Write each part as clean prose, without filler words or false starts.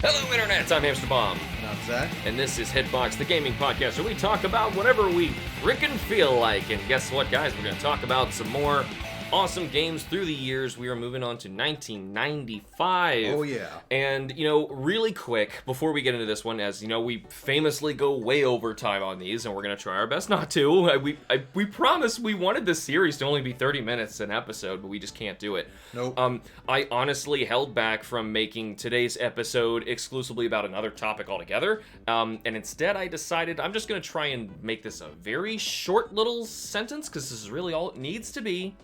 Hello, Internet! I'm HamsterBomb. And I'm Zach. And this is HITBOX, the gaming podcast, where we talk about whatever we frickin' feel like. And guess what, guys? We're going to talk about some more awesome games through the years. We are moving on to 1995. Oh, yeah. And, really quick, before we get into this one, as, we famously go way over time on these, and we're going to try our best not to. We promised we wanted this series to only be 30 minutes an episode, but we just can't do it. Nope. I honestly held back from making today's episode exclusively about another topic altogether, and instead I decided I'm just going to try and make this a very short little sentence, because this is really all it needs to be.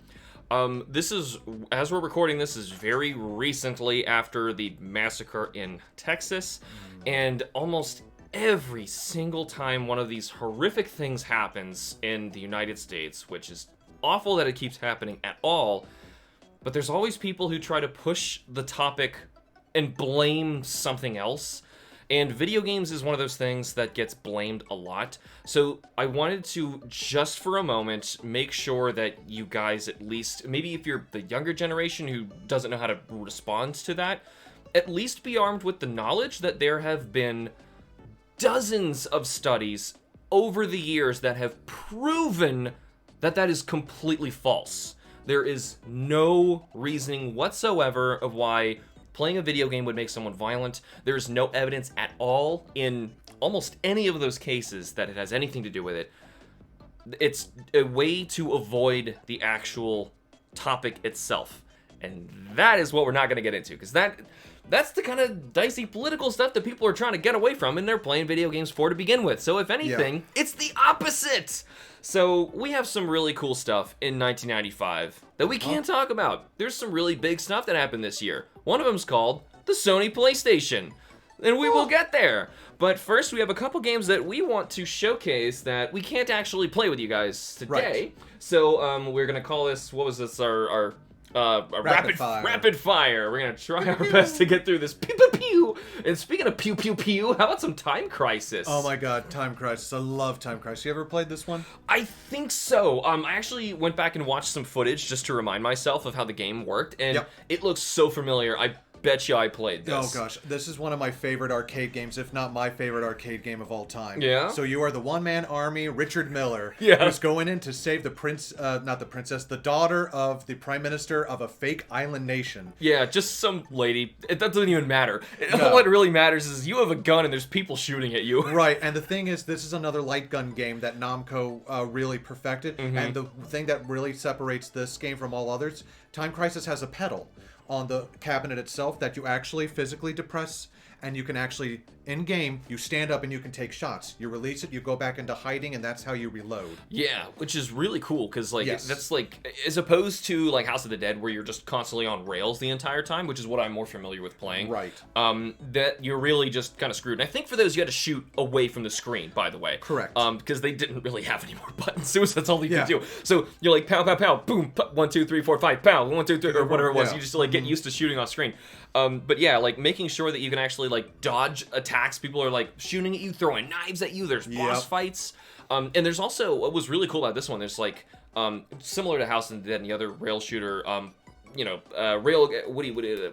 This is, as we're recording, this is very recently after the massacre in Texas, and almost every single time one of these horrific things happens in the United States, which is awful that it keeps happening at all, but there's always people who try to push the topic and blame something else. And video games is one of those things that gets blamed a lot. So I wanted to, just for a moment, make sure that you guys at least, maybe if you're the younger generation who doesn't know how to respond to that, at least be armed with the knowledge that there have been dozens of studies over the years that have proven that that is completely false. There is no reasoning whatsoever of why playing a video game would make someone violent. There's no evidence at all in almost any of those cases that it has anything to do with it. It's a way to avoid the actual topic itself. And that is what we're not going to get into, because that's the kind of dicey political stuff that people are trying to get away from and they're playing video games for to begin with. So if anything, It's the opposite. So we have some really cool stuff in 1995 that we can't talk about. There's some really big stuff that happened this year. One of them's called the Sony PlayStation, and we will get there. But first, we have a couple games that we want to showcase that we can't actually play with you guys today. Right. So we're gonna call this, what was this, our rapid fire. We're gonna try our best to get through this. Pew pew pew. And speaking of pew pew pew, how about some Time Crisis? Oh my god, Time Crisis. I love Time Crisis. You ever played this one? I think so. I actually went back and watched some footage just to remind myself of how the game worked, and it looks so familiar. I bet you I played this. Oh gosh, this is one of my favorite arcade games, if not my favorite arcade game of all time. Yeah? So you are the one-man army, Richard Miller, Yeah. who's going in to save the daughter of the prime minister of a fake island nation. Yeah, just some lady. That doesn't even matter. No. All it really matters is you have a gun and there's people shooting at you. Right, and the thing is, this is another light gun game that Namco really perfected, and the thing that really separates this game from all others, Time Crisis has a pedal on the cabinet itself that you actually physically depress, and you can actually, in-game, you stand up and you can take shots. You release it, you go back into hiding, and that's how you reload. Yeah, which is really cool, because, Yes. that's, as opposed to, House of the Dead, where you're just constantly on rails the entire time, which is what I'm more familiar with playing. Right. That you're really just kind of screwed. And I think for those, you had to shoot away from the screen, by the way. Correct. Because they didn't really have any more buttons. That's all you Yeah. could do. So you're like, pow, pow, pow, boom, 1, 2, 3, 4, 5, pow, 1, 2, 3, or whatever it was. Yeah. You just, get used to shooting off screen. But yeah, making sure that you can actually, dodge attacks. People are, shooting at you, throwing knives at you. There's boss fights. And there's also, what was really cool about this one, there's, similar to House of the Dead and the other rail shooter,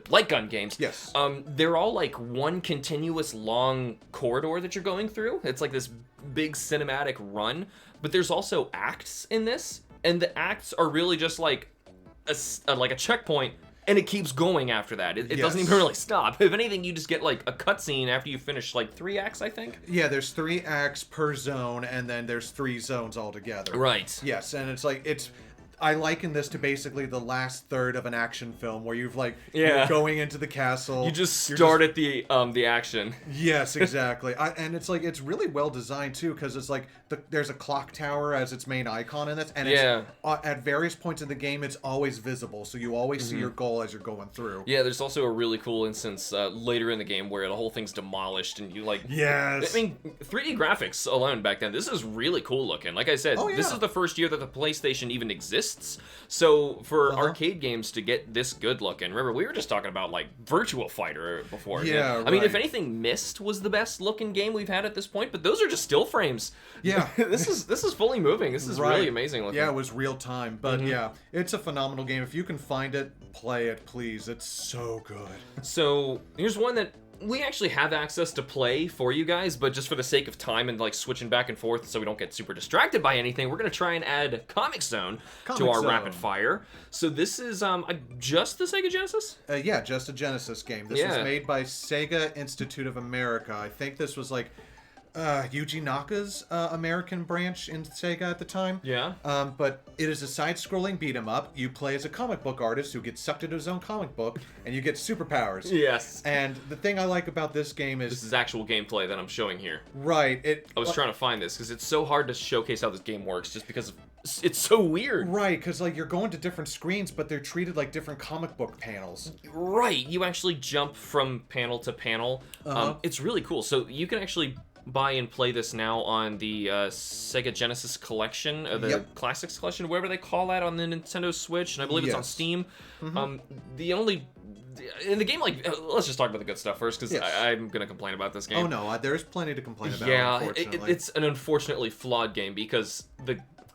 light gun games. Yes. They're all, one continuous long corridor that you're going through. It's, this big cinematic run. But there's also acts in this. And the acts are really just, a checkpoint. And it keeps going after that. It doesn't even really stop. If anything, you just get, a cutscene after you finish, 3 acts, I think? Yeah, there's 3 acts per zone, and then there's 3 zones altogether. Right. Yes, and I liken this to basically the last third of an action film where you're going into the castle. You just start at the action. Yes, exactly. And it's it's really well designed too, because it's there's a clock tower as its main icon in this, and it's at various points in the game it's always visible, so you always see your goal as you're going through. Yeah, there's also a really cool instance later in the game where the whole thing's demolished and you Yes. I mean, 3D graphics alone back then, this is really cool looking. Like I said, this is the first year that the PlayStation even exists. So for arcade games to get this good looking, remember we were just talking about Virtua Fighter before. Yeah, right? I mean, if anything, Myst was the best looking game we've had at this point, but those are just still frames. Yeah. this is fully moving. This is really amazing looking. Yeah, it was real time, but yeah, it's a phenomenal game. If you can find it, play it, please. It's so good. So here's one that we actually have access to play for you guys, but just for the sake of time and like switching back and forth so we don't get super distracted by anything, we're going to try and add Comic Zone to our rapid fire. So this is just the Sega Genesis? Yeah, just a Genesis game. This was made by Sega Institute of America. I think this was like Yuji Naka's American branch in Sega at the time. Yeah. But it is a side-scrolling beat-em-up. You play as a comic book artist who gets sucked into his own comic book, and you get superpowers. Yes. And the thing I like about this game is... This is actual gameplay that I'm showing here. Right. I was trying to find this, because it's so hard to showcase how this game works, just because it's so weird. Right, because like you're going to different screens, but they're treated like different comic book panels. Right. You actually jump from panel to panel. It's really cool. So you can actually buy and play this now on the Sega Genesis Collection, or the Classics Collection, whatever they call that, on the Nintendo Switch, and I believe it's on Steam. The only... In the game, like, let's just talk about the good stuff first, because I'm going to complain about this game. Oh, no, there's plenty to complain about, unfortunately. It's an unfortunately flawed game, because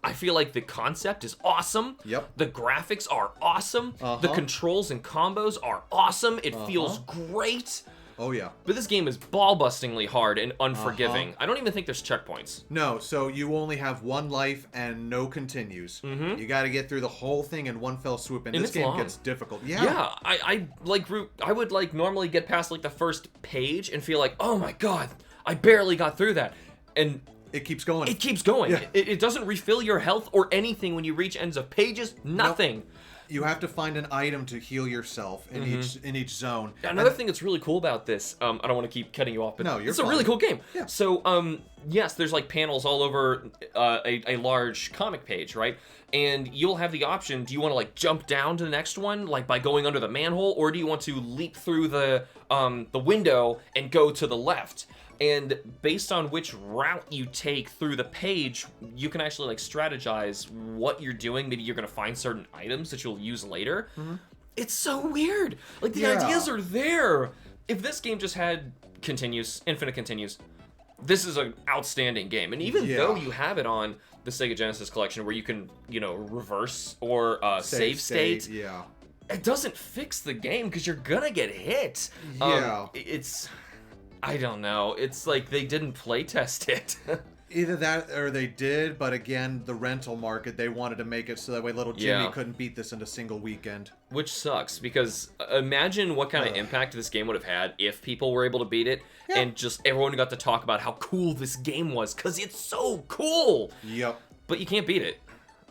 I feel like the concept is awesome. Yep. The graphics are awesome. The controls and combos are awesome. It feels great. Oh, yeah. But this game is ball-bustingly hard and unforgiving. I don't even think there's checkpoints. No, so you only have one life and no continues. You got to get through the whole thing in one fell swoop, and this game gets difficult. Yeah, I would like normally get past like the first page and feel like, oh my god, I barely got through that. And it keeps going. It keeps going. Yeah. It doesn't refill your health or anything when you reach ends of pages. Nothing. Nope. You have to find an item to heal yourself in each zone. Another thing that's really cool about this, I don't want to keep cutting you off, but it's a really cool game. Yeah. So, yes, there's like panels all over a large comic page, right? And you'll have the option, do you want to like jump down to the next one, like by going under the manhole, or do you want to leap through the window and go to the left? And based on which route you take through the page, you can actually like strategize what you're doing. Maybe you're going to find certain items that you'll use later. It's so weird. Like the ideas are there. If this game just had infinite continues, this is an outstanding game. And even though you have it on the Sega Genesis Collection where you can, reverse or save state, it doesn't fix the game because you're going to get hit. I don't know. It's like they didn't play test it. Either that or they did, but again, the rental market, they wanted to make it so that way little Jimmy couldn't beat this in a single weekend. Which sucks, because imagine what kind of impact this game would have had if people were able to beat it and just everyone got to talk about how cool this game was, because it's so cool. Yep. But you can't beat it.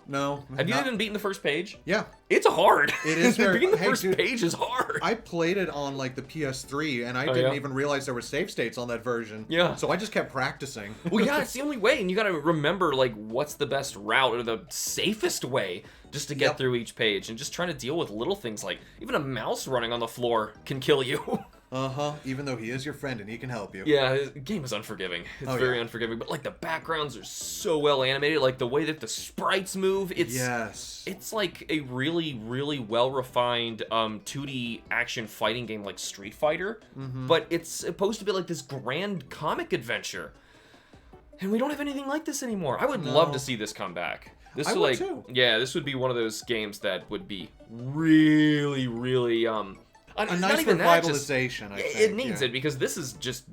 No. Have you even beaten the first page? Yeah. It's hard. It is very... Beating the first page is hard. I played it on, like, the PS3, and I didn't even realize there were save states on that version. Yeah. So I just kept practicing. Well, yeah, it's the only way, and you gotta remember, like, what's the best route or the safest way just to get through each page, and just trying to deal with little things like even a mouse running on the floor can kill you. Even though he is your friend and he can help you. Yeah, the game is unforgiving. It's very unforgiving. But, like, the backgrounds are so well animated. Like, the way that the sprites move, it's like a really, really well-refined 2D action fighting game like Street Fighter. But it's supposed to be like this grand comic adventure. And we don't have anything like this anymore. I would love to see this come back. This I would too. Yeah, this would be one of those games that would be really, really... a nice revitalization, I think. It needs it, because this is just...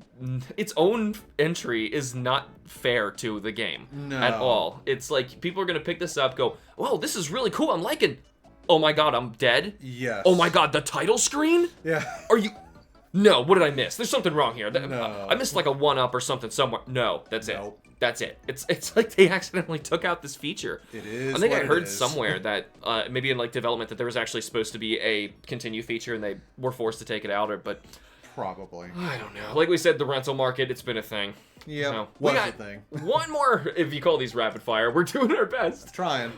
Its own entry is not fair to the game at all. It's like, people are going to pick this up, go, whoa, this is really cool, I'm liking... Oh my god, I'm dead? Yes. Oh my god, the title screen? Yeah. Are you... No, what did I miss? There's something wrong here. No. I missed like a 1-up or something somewhere. No, that's it. That's it. It's like they accidentally took out this feature. It is. I think I heard somewhere that maybe in like development that there was actually supposed to be a continue feature and they were forced to take it out, but probably. I don't know. Like we said, the rental market, it's been a thing. Yeah, so, was a thing. One more, if you call these rapid fire. We're doing our best. Trying.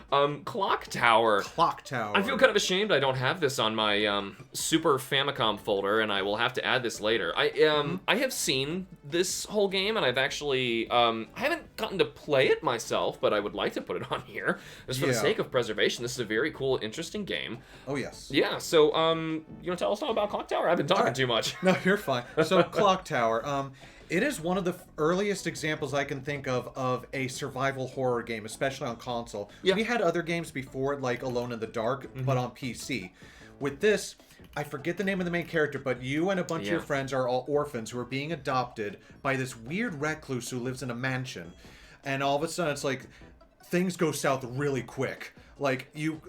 Clock Tower. Clock Tower. I feel kind of ashamed I don't have this on my Super Famicom folder, and I will have to add this later. I have seen this whole game, and I've actually I haven't gotten to play it myself, but I would like to put it on here just for the sake of preservation. This is a very cool, interesting game. Oh yes. Yeah. So you want to tell us all about Clock Tower? I've been talking too much. No, you're fine. So Clock Tower. It is one of the earliest examples I can think of a survival horror game, especially on console. Yeah. We had other games before it, like Alone in the Dark, but on PC. With this, I forget the name of the main character, but you and a bunch of your Yeah. friends are all orphans who are being adopted by this weird recluse who lives in a mansion. And all of a sudden, it's like things go south really quick. Like you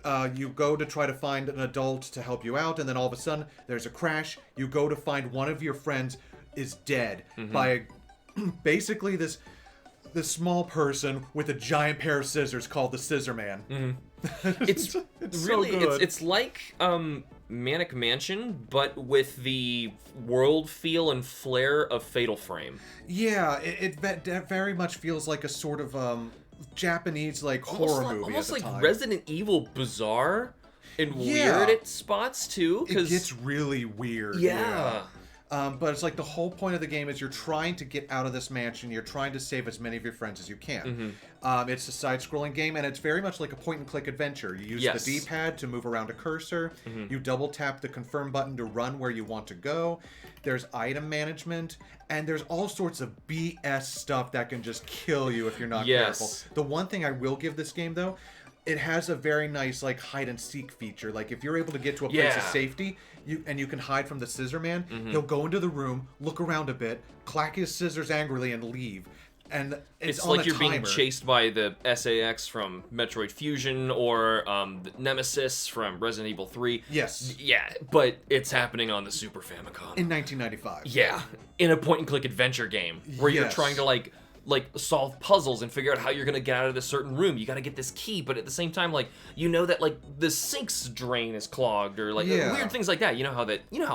go to try to find an adult to help you out, and then all of a sudden there's a crash. You go to find one of your friends is dead by basically this small person with a giant pair of scissors called the Scissor Man. It's really so good. it's like Manic Mansion, but with the world feel and flair of Fatal Frame. Yeah, it very much feels like a sort of Japanese like horror movie Almost at the like time. Resident Evil bizarre and Yeah. weird at spots too. It gets really weird. yeah. But it's like the whole point of the game is you're trying to get out of this mansion. You're trying to save as many of your friends as you can. It's a side-scrolling game, and it's very much like a point-and-click adventure. You use Yes. the D-pad to move around a cursor. You double-tap the confirm button to run where you want to go. There's item management, and there's all sorts of BS stuff that can just kill you if you're not careful. Yes. The one thing I will give this game, though, it has a very nice like hide and seek feature. Like if you're able to get to a place of Yeah. safety, you can hide from the Scissor Man. He'll go into the room, look around a bit, clack his scissors angrily, and leave. And It's on like a you're being timer. chased by the SAX from Metroid Fusion or the Nemesis from Resident Evil 3. Yes, Yeah, but it's happening on the Super Famicom. in 1995. Yeah, in a point-and-click adventure game where you're Yes. trying to like solve puzzles and figure out how you're gonna get out of this certain room. You gotta get this key, but at the same time, like you know that like the sink's drain is clogged or like Yeah. weird things like that. You know how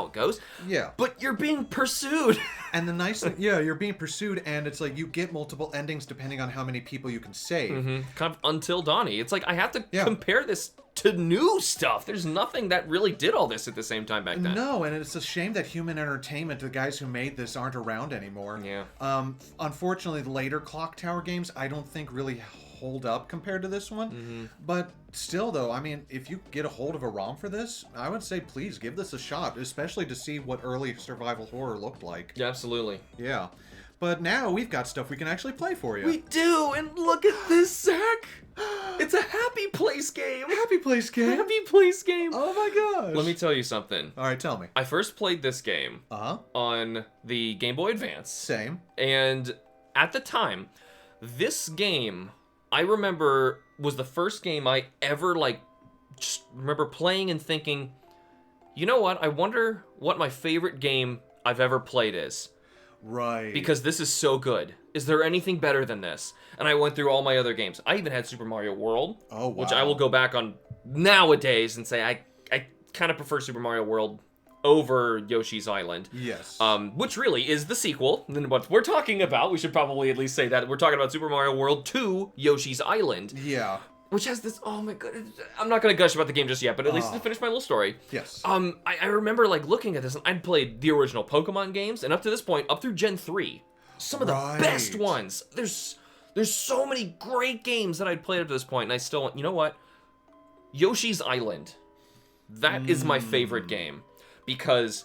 it goes. Yeah. But you're being pursued. And the nice thing, yeah, you're being pursued, and it's like you get multiple endings depending on how many people you can save. Kind of Until Donnie. It's like I have to Yeah. compare this to new stuff. There's nothing that really did all this at the same time back then. No, and it's a shame that Human Entertainment, the guys who made this, aren't around anymore. Yeah. Unfortunately, the later Clock Tower games, I don't think really hold up compared to this one. But still, though, I mean, if you get a hold of a ROM for this, I would say please give this a shot, especially to see what early survival horror looked like. Yeah, absolutely. Yeah. But now we've got stuff we can actually play for you. We do, and look at this, Zach. It's a Happy Place game. Happy Place game. Happy Place game. Oh my gosh. Let me tell you something. All right, tell me. I first played this game Uh-huh. on the Game Boy Advance, Same. and at the time, this game, I remember, was the first game I ever, like, just remember playing and thinking, you know what, I wonder what my favorite game I've ever played is. Right. Because this is so good. Is there anything better than this? And I went through all my other games. I even had Super Mario World, Oh, wow. which I will go back on nowadays and say I kind of prefer Super Mario World over Yoshi's Island. Yes. Which really is the sequel. And what we're talking about, we should probably at least say that we're talking about Super Mario World 2 Yoshi's Island, Yeah. which has this, oh my god, I'm not going to gush about the game just yet, but at least to finish my little story. Yes. I remember like looking at this, and I'd played the original Pokemon games, and up to this point, up through Gen 3, some of the best Right. ones. There's so many great games that I'd played up to this point, and I still want, you know what? Yoshi's Island. That is my favorite game, because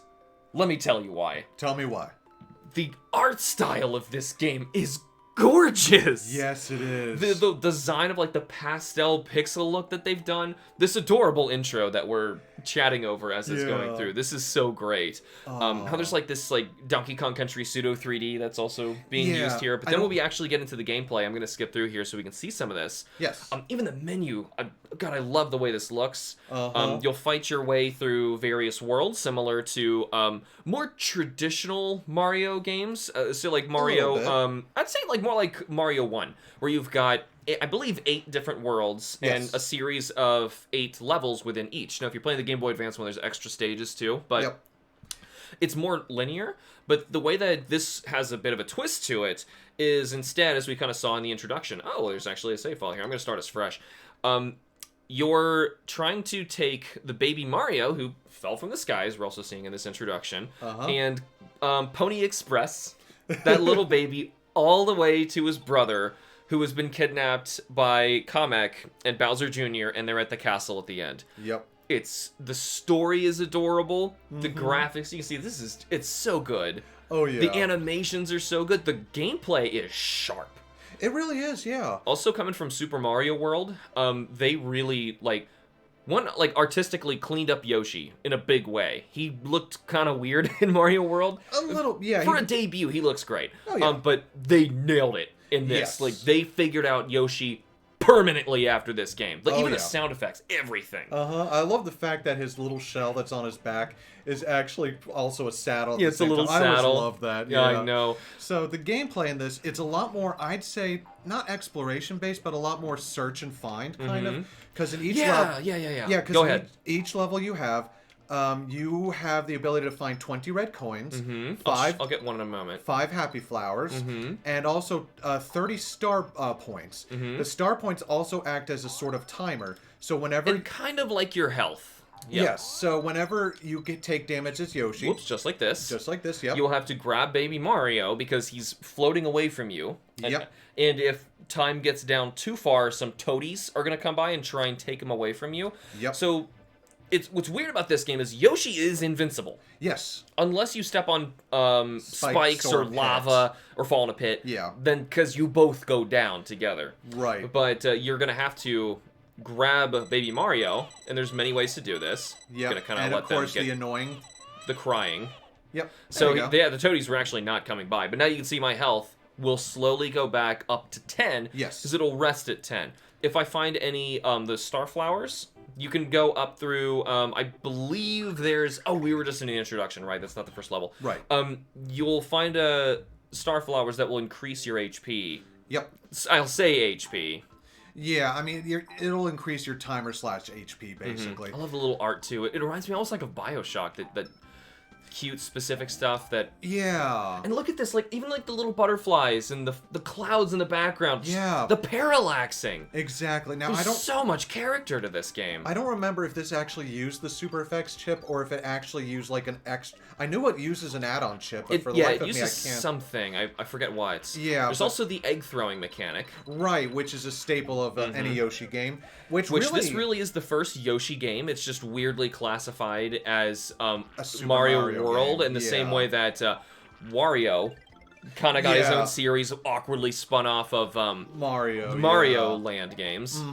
let me tell you why. Tell me why. The art style of this game is gorgeous. Yes, it is. The design of like the pastel pixel look that they've done, this adorable intro that we're chatting over as it's going Yeah. through. This is so great. How there's like this like Donkey Kong Country pseudo 3D that's also being Yeah, used here. But I then when don't- we actually get into the gameplay, I'm gonna skip through here so we can see some of this. Yes. Even the menu, God, I love the way this looks. Uh-huh. You'll fight your way through various worlds, similar to more traditional Mario games. So like Mario, little I'd say like more like Mario 1, where you've got, I believe, 8 different worlds and Yes. a series of 8 levels within each. Now, if you're playing the Game Boy Advance one, there's extra stages too, but Yep. it's more linear. But the way that this has a bit of a twist to it is instead, as we kind of saw in the introduction, oh, there's actually a save file here. I'm going to start us fresh. You're trying to take the baby Mario, who fell from the sky, as we're also seeing in this introduction, and Pony Express that little baby all the way to his brother, who has been kidnapped by Kamek and Bowser Jr., and they're at the castle at the end. Yep. The story is adorable. The graphics, you can see, it's so good. Oh, yeah. The animations are so good. The gameplay is sharp. It really is, yeah. Also coming from Super Mario World, they really, like, One, like, artistically cleaned up Yoshi in a big way. He looked kind of weird in Mario World. A little, yeah. For a debut, he looks great. Oh, yeah. But they nailed it in this. Yes. Like, they figured out Yoshi permanently after this game. Like, even yeah. the sound effects, everything. I love the fact that his little shell that's on his back is actually also a saddle. Yeah, it's a little saddle. I always love that. Yeah, I know. So the gameplay in this, it's a lot more, I'd say, not exploration based, but a lot more search and find kind of. Because in each level, Yeah. because Go ahead. Each level you have the ability to find 20 red coins, I'll get one in a moment. 5 happy flowers, and also 30 star points. The star points also act as a sort of timer. So whenever... And kind of like your health. Yep. Yes, so whenever you take damage as Yoshi... Whoops, just like this. Just like this, yep. You'll have to grab Baby Mario because he's floating away from you. Yep. And if time gets down too far, some toadies are going to come by and try and take him away from you. Yep. So... what's weird about this game is Yoshi is invincible. Yes. Unless you step on spikes or lava or fall in a pit. Yeah. Then, because you both go down together. Right. But you're going to have to grab Baby Mario, and there's many ways to do this. Yep. Gonna kind and let of course them get the annoying... the crying. Yep. So, the toadies were actually not coming by. But now you can see my health will slowly go back up to 10. Yes. Because it'll rest at 10. If I find any the star flowers... You can go up through, I believe there's... Oh, we were just in the introduction, right? That's not the first level. Right. You'll find star flowers that will increase your HP. Yep. I'll say HP. Yeah, I mean, it'll increase your timer / HP, basically. I love the little art, too. It reminds me almost like of Bioshock, that cute, specific stuff that... Yeah. And look at this, like, even like the little butterflies and the clouds in the background. Yeah. The parallaxing. Exactly. Now, There's so much character to this game. I don't remember if this actually used the Super Effects chip or if it actually used, like, an extra... I knew it uses an add-on chip, but for the life of me, I can't... it uses something. I forget what. Yeah. There's also the egg-throwing mechanic. Right, which is a staple of any Yoshi game. Which this really is the first Yoshi game. It's just weirdly classified as a Super Mario World game. in the same way that Wario kind of got his own series awkwardly spun off of Mario Land games.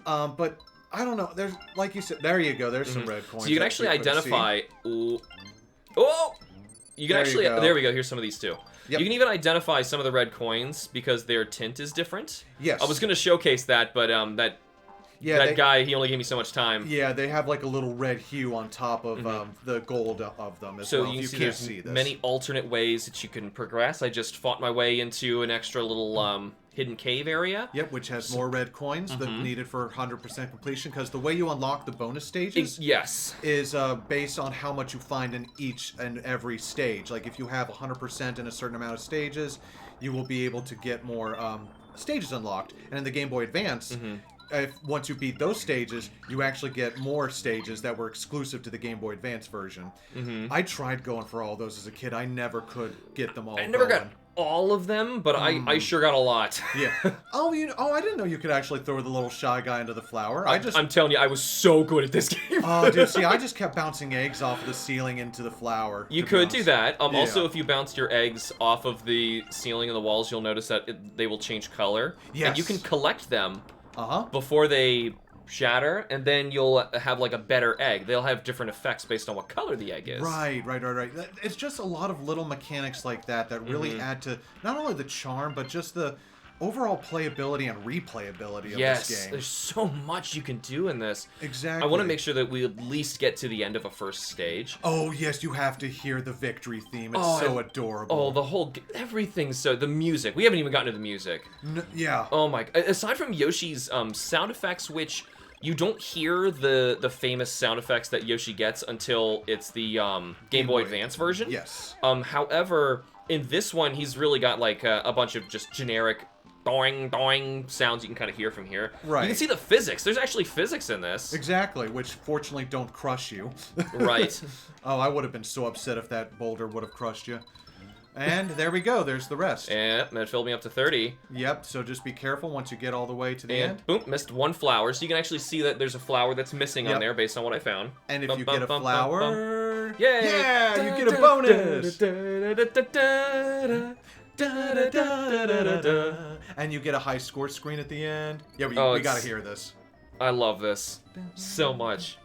But I don't know. There's, like you said, there you go. There's some red coins. So you can actually identify... You can actually... There we go. Here's some of these too. Yep. You can even identify some of the red coins because their tint is different. Yes. I was going to showcase that, but that guy, he only gave me so much time. Yeah, they have like a little red hue on top of the gold of them as well. So you can't see see this. Many alternate ways that you can progress. I just fought my way into an extra little hidden cave area. Yep, which has more red coins that needed for 100% completion, because the way you unlock the bonus stages is based on how much you find in each and every stage. Like if you have 100% in a certain amount of stages, you will be able to get more stages unlocked. And in the Game Boy Advance, once you beat those stages, you actually get more stages that were exclusive to the Game Boy Advance version. I tried going for all those as a kid. I never could get them all. I never got all of them, but I sure got a lot. Yeah. I didn't know you could actually throw the little shy guy into the flower. I'm telling you, I was so good at this game. Oh, dude, see, I just kept bouncing eggs off the ceiling into the flower. You could do that. Also, if you bounced your eggs off of the ceiling and the walls, you'll notice that they will change color. Yes. And you can collect them before they shatter, and then you'll have like a better egg. They'll have different effects based on what color the egg is. Right. It's just a lot of little mechanics like that really add to not only the charm, but just the overall playability and replayability of this game. There's so much you can do in this. Exactly. I want to make sure that we at least get to the end of a first stage. Oh, yes, you have to hear the victory theme. It's so adorable. Oh, everything's so... The music. We haven't even gotten to the music. Yeah. Oh, my... Aside from Yoshi's sound effects, which... You don't hear the famous sound effects that Yoshi gets until it's the Game Boy Advance version. Yes. However, in this one, he's really got like a bunch of just generic doing, doing sounds you can kind of hear from here. Right. You can see the physics. There's actually physics in this. Exactly, which fortunately don't crush you. Right. Oh, I would have been so upset if that boulder would have crushed you. And there we go. There's the rest. And that filled me up to 30. Yep, so just be careful once you get all the way to the end. And boom, missed one flower. So you can actually see that there's a flower that's missing on there based on what I found. And if you get a flower... Yay! Yeah, you get a bonus! And you get a high score screen at the end. Yeah, we gotta hear this. I love this so much.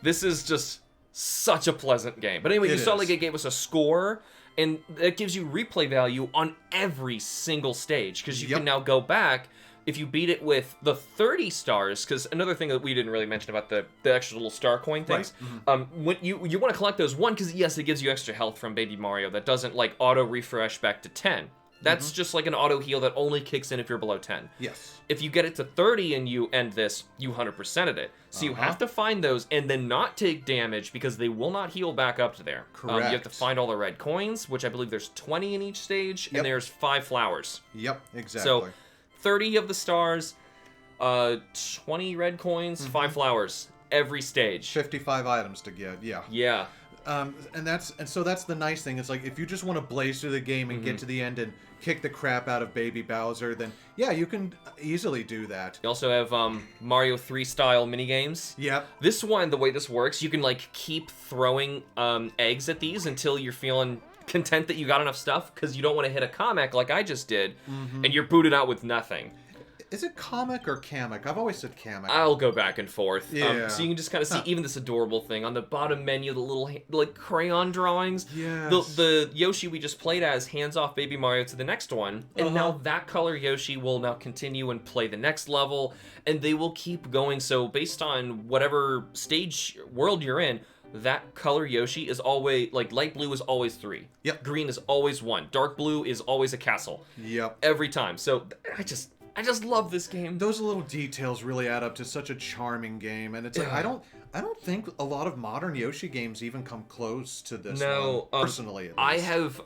This is just such a pleasant game. But anyway, you saw like it gave us a score, and it gives you replay value on every single stage, because you can now go back if you beat it with the 30 stars. Because another thing that we didn't really mention about the extra little star coin things, when you want to collect those, one, because yes, it gives you extra health from Baby Mario that doesn't like auto refresh back to 10. That's just like an auto heal that only kicks in if you're below 10. Yes. If you get it to 30 and you end this, you 100%ed it. So you have to find those and then not take damage, because they will not heal back up to there. Correct. You have to find all the red coins, which I believe there's 20 in each stage, and there's 5 flowers. Yep, exactly. So 30 of the stars, 20 red coins, 5 flowers every stage. 55 items to get, Yeah. And so that's the nice thing. It's like, if you just want to blaze through the game and get to the end and kick the crap out of Baby Bowser, then yeah, you can easily do that. You also have Mario 3 style minigames. Yep. This one, the way this works, you can like keep throwing eggs at these until you're feeling content that you got enough stuff, because you don't want to hit a comic like I just did, and you're booted out with nothing. Is it comic or Kamek? I've always said Kamek. I'll go back and forth. Yeah. So you can just kind of see even this adorable thing on the bottom menu, the little like crayon drawings. Yes. The Yoshi we just played as hands off Baby Mario to the next one, and now that color Yoshi will now continue and play the next level, and they will keep going. So based on whatever stage world you're in, that color Yoshi is always, like, light blue is always 3. Yep. Green is always 1. Dark blue is always a castle. Yep. Every time. So I just love this game. Those little details really add up to such a charming game, and it's like I don't think a lot of modern Yoshi games even come close to this one, personally at least. I have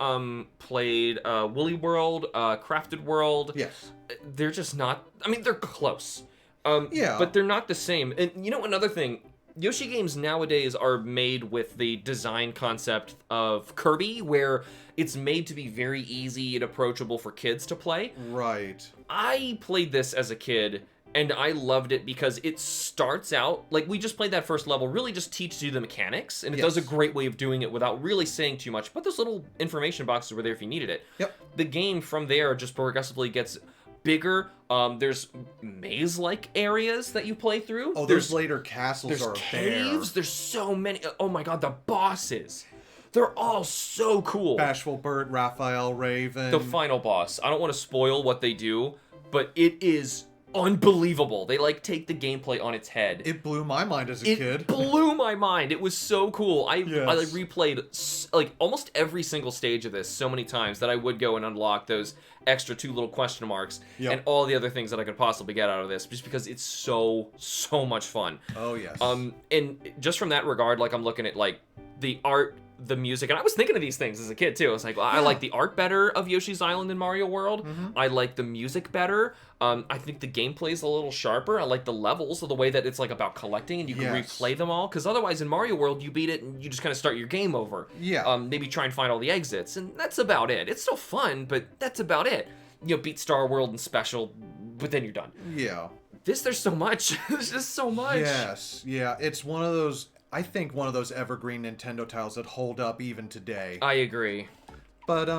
played Woolly World, Crafted World. Yes. They're just not, I mean, they're close. Yeah. But they're not the same. And you know, another thing, Yoshi games nowadays are made with the design concept of Kirby, where it's made to be very easy and approachable for kids to play. Right. I played this as a kid, and I loved it because it starts out, like, we just played that first level, really just teaches you the mechanics, and it does a great way of doing it without really saying too much, but those little information boxes were there if you needed it. Yep. The game from there just progressively gets bigger. There's maze-like areas that you play through. Oh, there's later castles there's caves. There's so many. Oh my god, the bosses. They're all so cool. Bashful Burt, Raphael Raven. The final boss. I don't want to spoil what they do, but it is unbelievable. They like take the gameplay on its head. It blew my mind as a kid. It blew my mind. It was so cool. I like replayed like almost every single stage of this so many times that I would go and unlock those extra 2 little question marks and all the other things that I could possibly get out of this, just because it's so much fun. Oh yes. And just from that regard, like, I'm looking at like the art, the music, and I was thinking of these things as a kid too. I was like, well, I like the art better of Yoshi's Island and Mario World. I like the music better. I think the gameplay is a little sharper. I like the levels of the way that it's like about collecting and you can replay them all. Because otherwise in Mario World, you beat it and you just kind of start your game over. Yeah. Maybe try and find all the exits, and that's about it. It's still fun, but that's about it. You know, beat Star World and Special, but then you're done. Yeah. There's so much. There's just so much. Yes. Yeah. It's one of those, I think, one of those evergreen Nintendo titles that hold up even today. I agree. But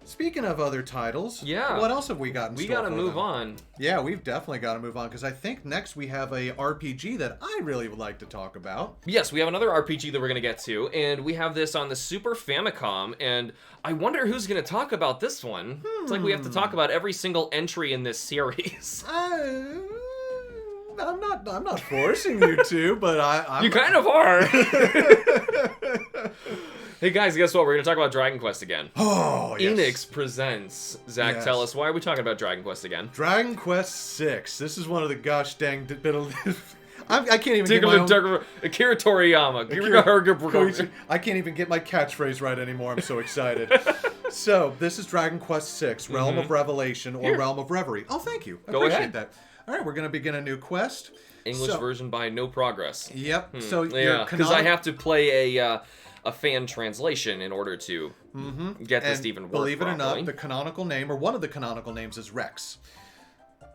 speaking of other titles, what else have we got in store? We gotta move on. Yeah, we've definitely got to move on, because I think next we have a RPG that I really would like to talk about. Yes, we have another RPG that we're gonna get to, and we have this on the Super Famicom, and I wonder who's gonna talk about this one. It's like we have to talk about every single entry in this series. I'm not forcing you to, but I'm... You kind of are. Hey guys, guess what? We're going to talk about Dragon Quest again. Oh, yes. Enix presents. Zach, tell us, why are we talking about Dragon Quest again? Dragon Quest VI. This is one of the gosh dang bit of... I can't even get my own... Akira Toriyama. I can't even get my catchphrase right anymore. I'm so excited. So, this is Dragon Quest VI, Realm of Revelation, or Realm of Reverie. Oh, thank you. I appreciate that. All right, we're going to begin a new quest. English version by No Progress. Yep. So yeah, because I have to play a fan translation in order to get this to even work believe it or not, the canonical name, or one of the canonical names, is Rex.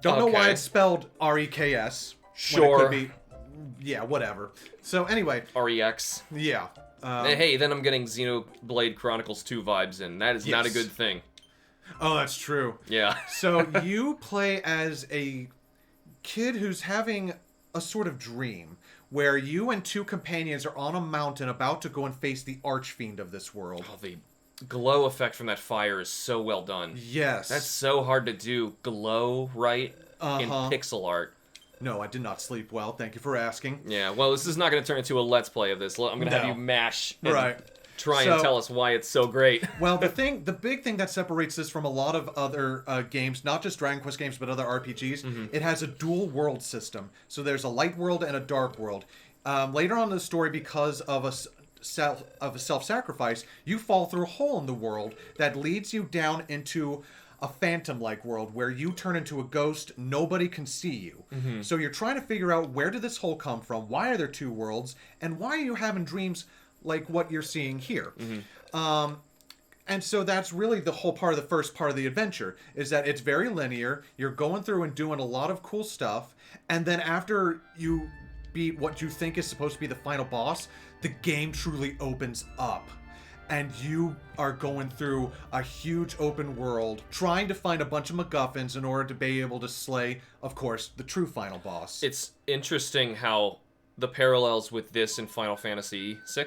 Don't know why it's spelled R-E-K-S. Sure. It could be, yeah, whatever. So anyway. R-E-X. Yeah. Hey, then I'm getting Xenoblade Chronicles 2 vibes, and that is not a good thing. Oh, that's true. Yeah. So you play as a kid who's having a sort of dream where you and two companions are on a mountain about to go and face the archfiend of this world. Oh, the glow effect from that fire is so well done. Yes. That's so hard to do. Glow, right? In pixel art. No, I did not sleep well. Thank you for asking. Yeah, well, this is not going to turn into a Let's Play of this. I'm going to have you mash and try and tell us why it's so great. Well, the big thing that separates this from a lot of other games, not just Dragon Quest games, but other RPGs, it has a dual world system. So there's a light world and a dark world. Later on in the story, because of a self-sacrifice, you fall through a hole in the world that leads you down into a phantom-like world where you turn into a ghost. Nobody can see you. So you're trying to figure out, where did this hole come from? Why are there two worlds? And why are you having dreams like what you're seeing here? And so that's really the whole part of the first part of the adventure, is that it's very linear. You're going through and doing a lot of cool stuff. And then after you beat what you think is supposed to be the final boss, the game truly opens up. And you are going through a huge open world, trying to find a bunch of MacGuffins in order to be able to slay, of course, the true final boss. It's interesting how the parallels with this in Final Fantasy VI.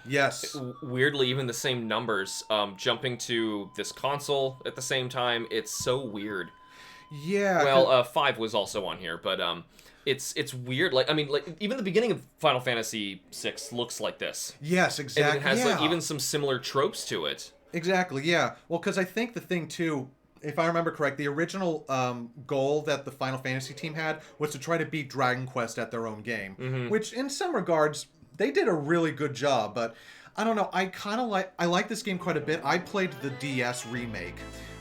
Yes. Weirdly, even the same numbers, jumping to this console at the same time, it's so weird. Yeah. Well, 5 was also on here, but it's weird. Like, I mean, like, even the beginning of Final Fantasy VI looks like this. Yes, exactly. And it has like even some similar tropes to it. Exactly, yeah. Well, because I think the thing too, if I remember correct, the original goal that the Final Fantasy team had was to try to beat Dragon Quest at their own game, which in some regards they did a really good job. But I don't know, I like this game quite a bit. I played the DS remake,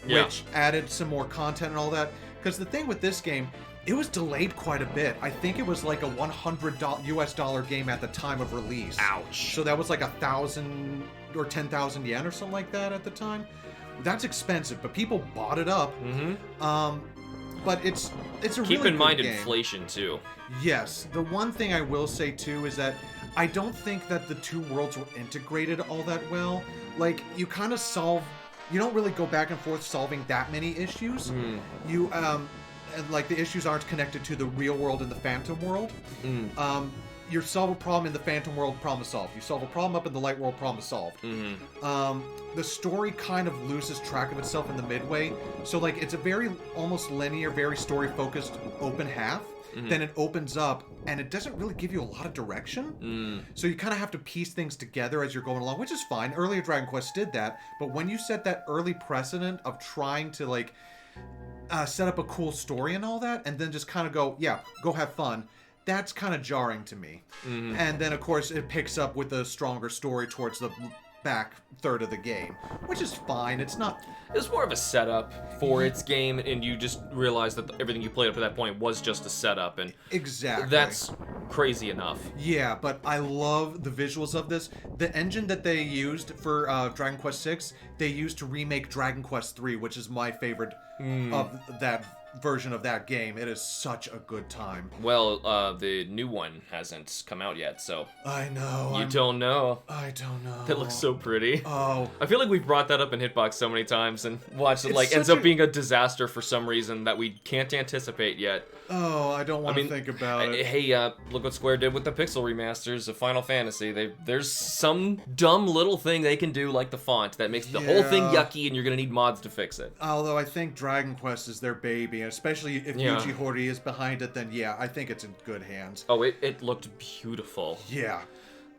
which added some more content and all that. Because the thing with this game, it was delayed quite a bit. I think it was like a $100 US game at the time of release. Ouch. So that was like 1,000 or 10,000 yen or something like that at the time. That's expensive, but people bought it up. But it's a really good game. Keep in mind inflation too. Yes. The one thing I will say too is that I don't think that the two worlds were integrated all that well. Like, you kind of you don't really go back and forth solving that many issues. You and like the issues aren't connected to the real world and the phantom world. You solve a problem in the phantom world, problem is solved. You solve a problem up in the light world, problem is solved. The story kind of loses track of itself in the midway. So like, it's a very almost linear, very story focused open half. Then it opens up and it doesn't really give you a lot of direction. So you kind of have to piece things together as you're going along, which is fine. Earlier Dragon Quest did that, but when you set that early precedent of trying to like set up a cool story and all that, and then just kind of go have fun, that's kind of jarring to me. And then of course it picks up with a stronger story towards the back third of the game, which is fine. It's more of a setup for its game, and you just realize that everything you played up to that point was just a setup, and exactly that's crazy enough. Yeah, but I love the visuals of this. The engine that they used for Dragon Quest VI, they used to remake Dragon Quest III, which is my favorite of that version of that game. It is such a good time. Well, the new one hasn't come out yet, so I know. You don't know. I don't know. That looks so pretty. Oh. I feel like we've brought that up in Hitbox so many times and watched it ends up being a disaster for some reason that we can't anticipate yet. Oh, I don't want to think about it. Hey, look what Square did with the pixel remasters of Final Fantasy. There's some dumb little thing they can do, like the font, that makes the whole thing yucky, and you're gonna need mods to fix it. Although I think Dragon Quest is their baby, and especially if Yuji Horii is behind it, then I think it's in good hands. Oh, it looked beautiful. Yeah.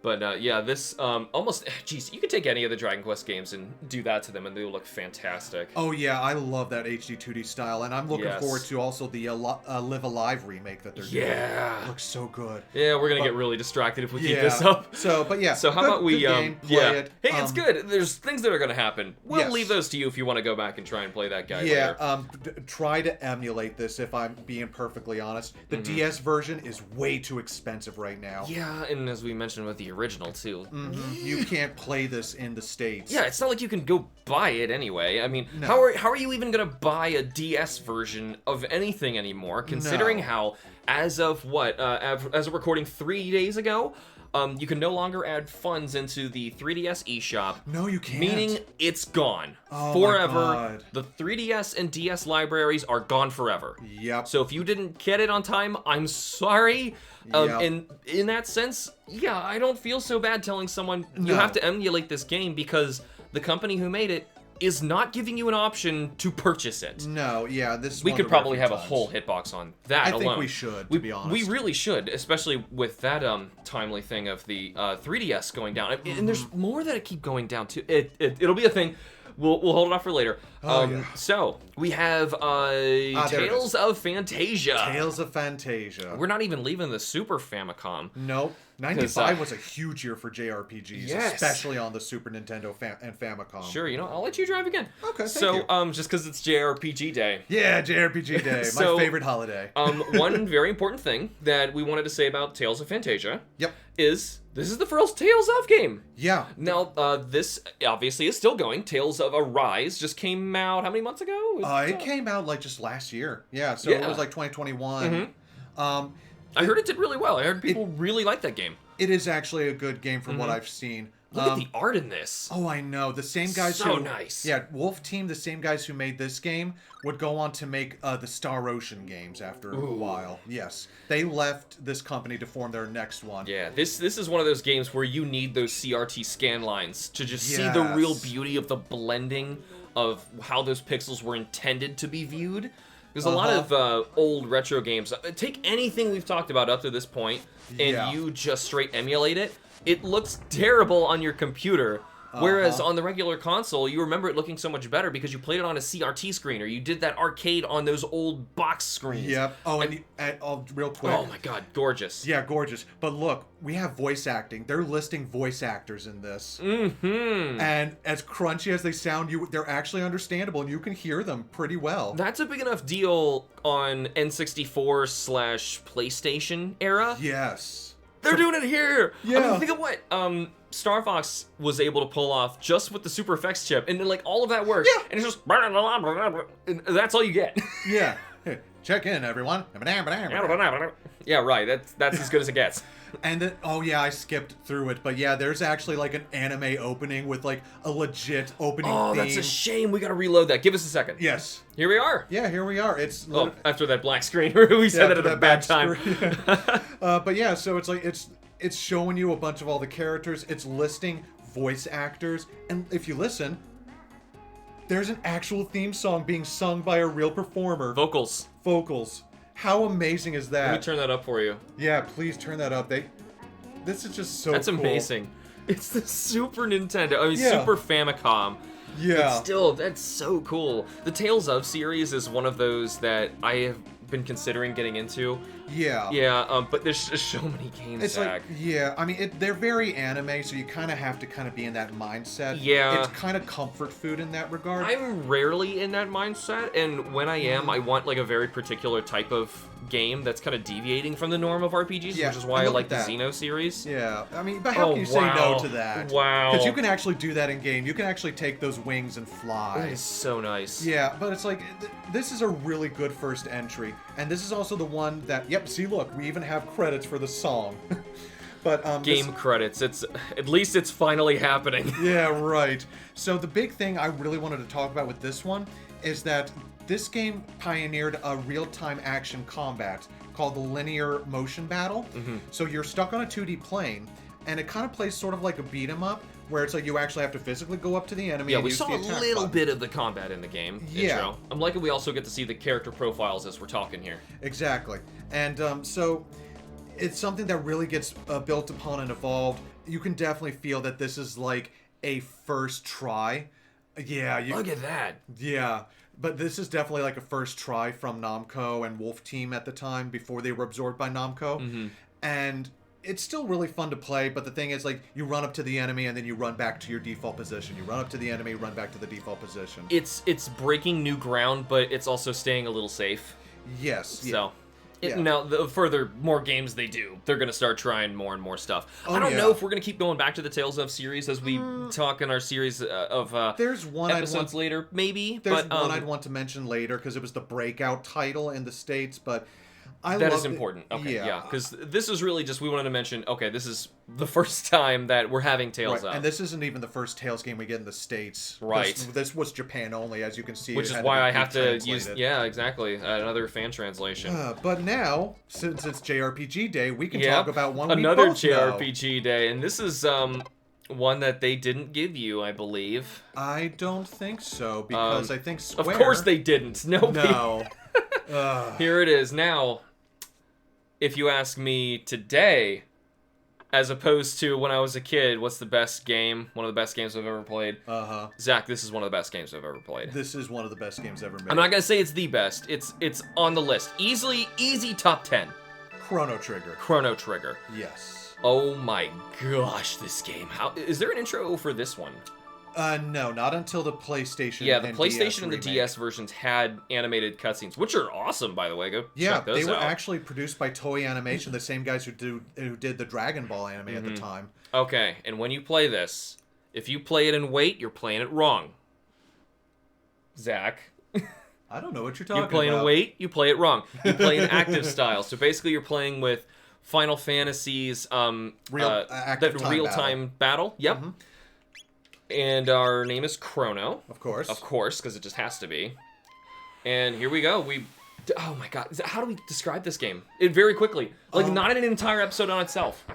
But this almost, geez, you could take any of the Dragon Quest games and do that to them and they will look fantastic. Oh yeah, I love that HD 2D style, and I'm looking forward to also the Live Alive remake that they're doing. Yeah. It looks so good. Yeah, we're gonna get really distracted if we keep this up. So how about we play it. Hey, it's good. There's things that are gonna happen. We'll leave those to you if you want to go back and try and play that guy later. Try to emulate this, if I'm being perfectly honest. The DS version is way too expensive right now. Yeah, and as we mentioned with the original too. You can't play this in the States. Yeah, it's not like you can go buy it anyway. I mean, how are you even gonna buy a DS version of anything anymore, considering how, as of recording 3 days ago, You can no longer add funds into the 3DS eShop. No, you can't. Meaning it's gone Oh forever. my God. The 3DS and DS libraries are gone forever. Yep. So if you didn't get it on time, I'm sorry. Yep. And in that sense, yeah, I don't feel so bad telling someone you No. have to emulate this game because the company who made it is not giving you an option to purchase it. No, yeah, this is We one could of the probably have a times. whole hitbox on that alone. I think we should, to be honest. We really should, especially with that timely thing of the 3DS going down. And there's more that keep going down too. It'll be a thing. We'll hold it off for later. Yeah. So we have Tales of Fantasia. Tales of Fantasia. We're not even leaving the Super Famicom. Nope. 95 was a huge year for JRPGs, Yes. especially on the Super Nintendo and Famicom. Sure, I'll let you drive again. Okay, so, thank you. just because it's JRPG Day. Yeah, JRPG Day, So, my favorite holiday. One very important thing that we wanted to say about Tales of Fantasia Yep. is this is the first Tales of game. Yeah. Now, this obviously is still going. Tales of Arise just came out how many months ago? It came out like just last year. Yeah, so it was like 2021. I heard it did really well. I heard people really like that game. It is actually a good game from what I've seen. Look at the art in this. Oh, I know. The same guys So who... nice. Yeah, Wolf Team, the same guys who made this game, would go on to make the Star Ocean games after a while. Yes. They left this company to form their next one. Yeah, this is one of those games where you need those CRT scan lines to just see the Yes. real beauty of the blending of how those pixels were intended to be viewed. There's a lot of old retro games. Take anything we've talked about up to this point, and you just straight emulate it. It looks terrible on your computer. Whereas on the regular console, you remember it looking so much better because you played it on a CRT screen, or you did that arcade on those old box screens. Yep. Oh, and real quick. Oh my god, gorgeous. Yeah, gorgeous. But look, we have voice acting. They're listing voice actors in this. Mm-hmm. And as crunchy as they sound, they're actually understandable, and you can hear them pretty well. That's a big enough deal on N64/PlayStation era. Yes. They're doing it here. Yeah. I mean, think of what Star Fox was able to pull off just with the Super Effects chip, and then, like, all of that works. Yeah. And it's just and that's all you get. Yeah. Hey, check in, everyone. Yeah, right. That's as good as it gets. And then, oh yeah, I skipped through it, but yeah, there's actually like an anime opening with like a legit opening theme. That's a shame. We gotta reload that. Give us a second. Yes. Here we are. Yeah, here we are. It's After that black screen, we said that at a bad time. But yeah, so it's like it's showing you a bunch of all the characters. It's listing voice actors, and if you listen, there's an actual theme song being sung by a real performer. Vocals. How amazing is that? Let me turn that up for you. Yeah, please turn that up. This is just so That's cool. amazing. It's the Super Nintendo. I mean, Yeah. Super Famicom. Yeah. But still, that's so cool. The Tales of series is one of those that I have been considering getting into. Yeah. Yeah, but there's just so many games, It's Zach. like, yeah, I mean, they're very anime, so you kind of have to kind of be in that mindset. Yeah. It's kind of comfort food in that regard. I'm rarely in that mindset, and when I am, I want like a very particular type of game that's kind of deviating from the norm of RPGs, Yeah, which is why and I look like at the that. Xeno series. Yeah, I mean, but how can you say no to that? Wow. Because you can actually do that in game. You can actually take those wings and That fly. is so nice. Yeah, but it's like, this is a really good first entry. And this is also the one that, yep, see, look, we even have credits for the song. But Game credits. At least it's finally happening. Yeah, right. So the big thing I really wanted to talk about with this one is that this game pioneered a real-time action combat called the linear motion battle. So you're stuck on a 2D plane, and it kind of plays sort of like a beat 'em up, where it's like you actually have to physically go up to the enemy. Yeah, and we use saw the a attack little button. bit of the combat in the game. Yeah. Intro. I'm liking we also get to see the character profiles as we're talking here. Exactly. And so it's something that really gets built upon and evolved. You can definitely feel that this is like a first try. Yeah. Look at that. Yeah. But this is definitely like a first try from Namco and Wolf Team at the time before they were absorbed by Namco. And it's still really fun to play, but the thing is, like, you run up to the enemy and then you run back to your default position. You run up to the enemy, run back to the default position. It's breaking new ground, but it's also staying a little safe. Yes. So, Yeah. now the further more games they do, they're gonna start trying more and more stuff. Oh, I don't yeah. know if we're gonna keep going back to the Tales of series as we talk in our series of There's one episodes later, maybe. There's but one I'd want to mention later because it was the breakout title in the States, but That is important. Okay, yeah. Because this is really just, we wanted to mention, okay, this is the first time that we're having Tales out. And this isn't even the first Tales game we get in the States. Right. This was Japan only, as you can see. Which is why I have to use, yeah, exactly, another fan translation. But now, since it's JRPG Day, we can talk about one another we both JRPG Day, and this is one that they didn't give you, I believe. I don't think so, because I think Square... Of course they didn't. No. Here it is. Now, if you ask me today, as opposed to when I was a kid, what's the best game? One of the best games I've ever played. Zach, this is one of the best games I've ever played. This is one of the best games ever made. I'm not gonna say it's the best. It's on the list. Easy top 10. Chrono Trigger. Chrono Trigger. Yes. Oh my gosh, this game. How is there an intro for this one? No, not until the PlayStation. Yeah, the and PlayStation DS and the remake. DS versions had animated cutscenes, which are awesome, by the way. Go check those they were out. actually produced by Toei Animation, the same guys who did the Dragon Ball anime at the time. Okay, and when you play this, if you play it and wait, you're playing it wrong. Zach. I don't know what you're talking about. You're playing and wait, you play it wrong. You play in active style. So basically you're playing with Final Fantasy's real-time battle. Yep. And our name is Chrono. Of course. Of course, because it just has to be. And here we go. Oh my god. How do we describe this game? Very quickly. Like, not in an entire episode on itself.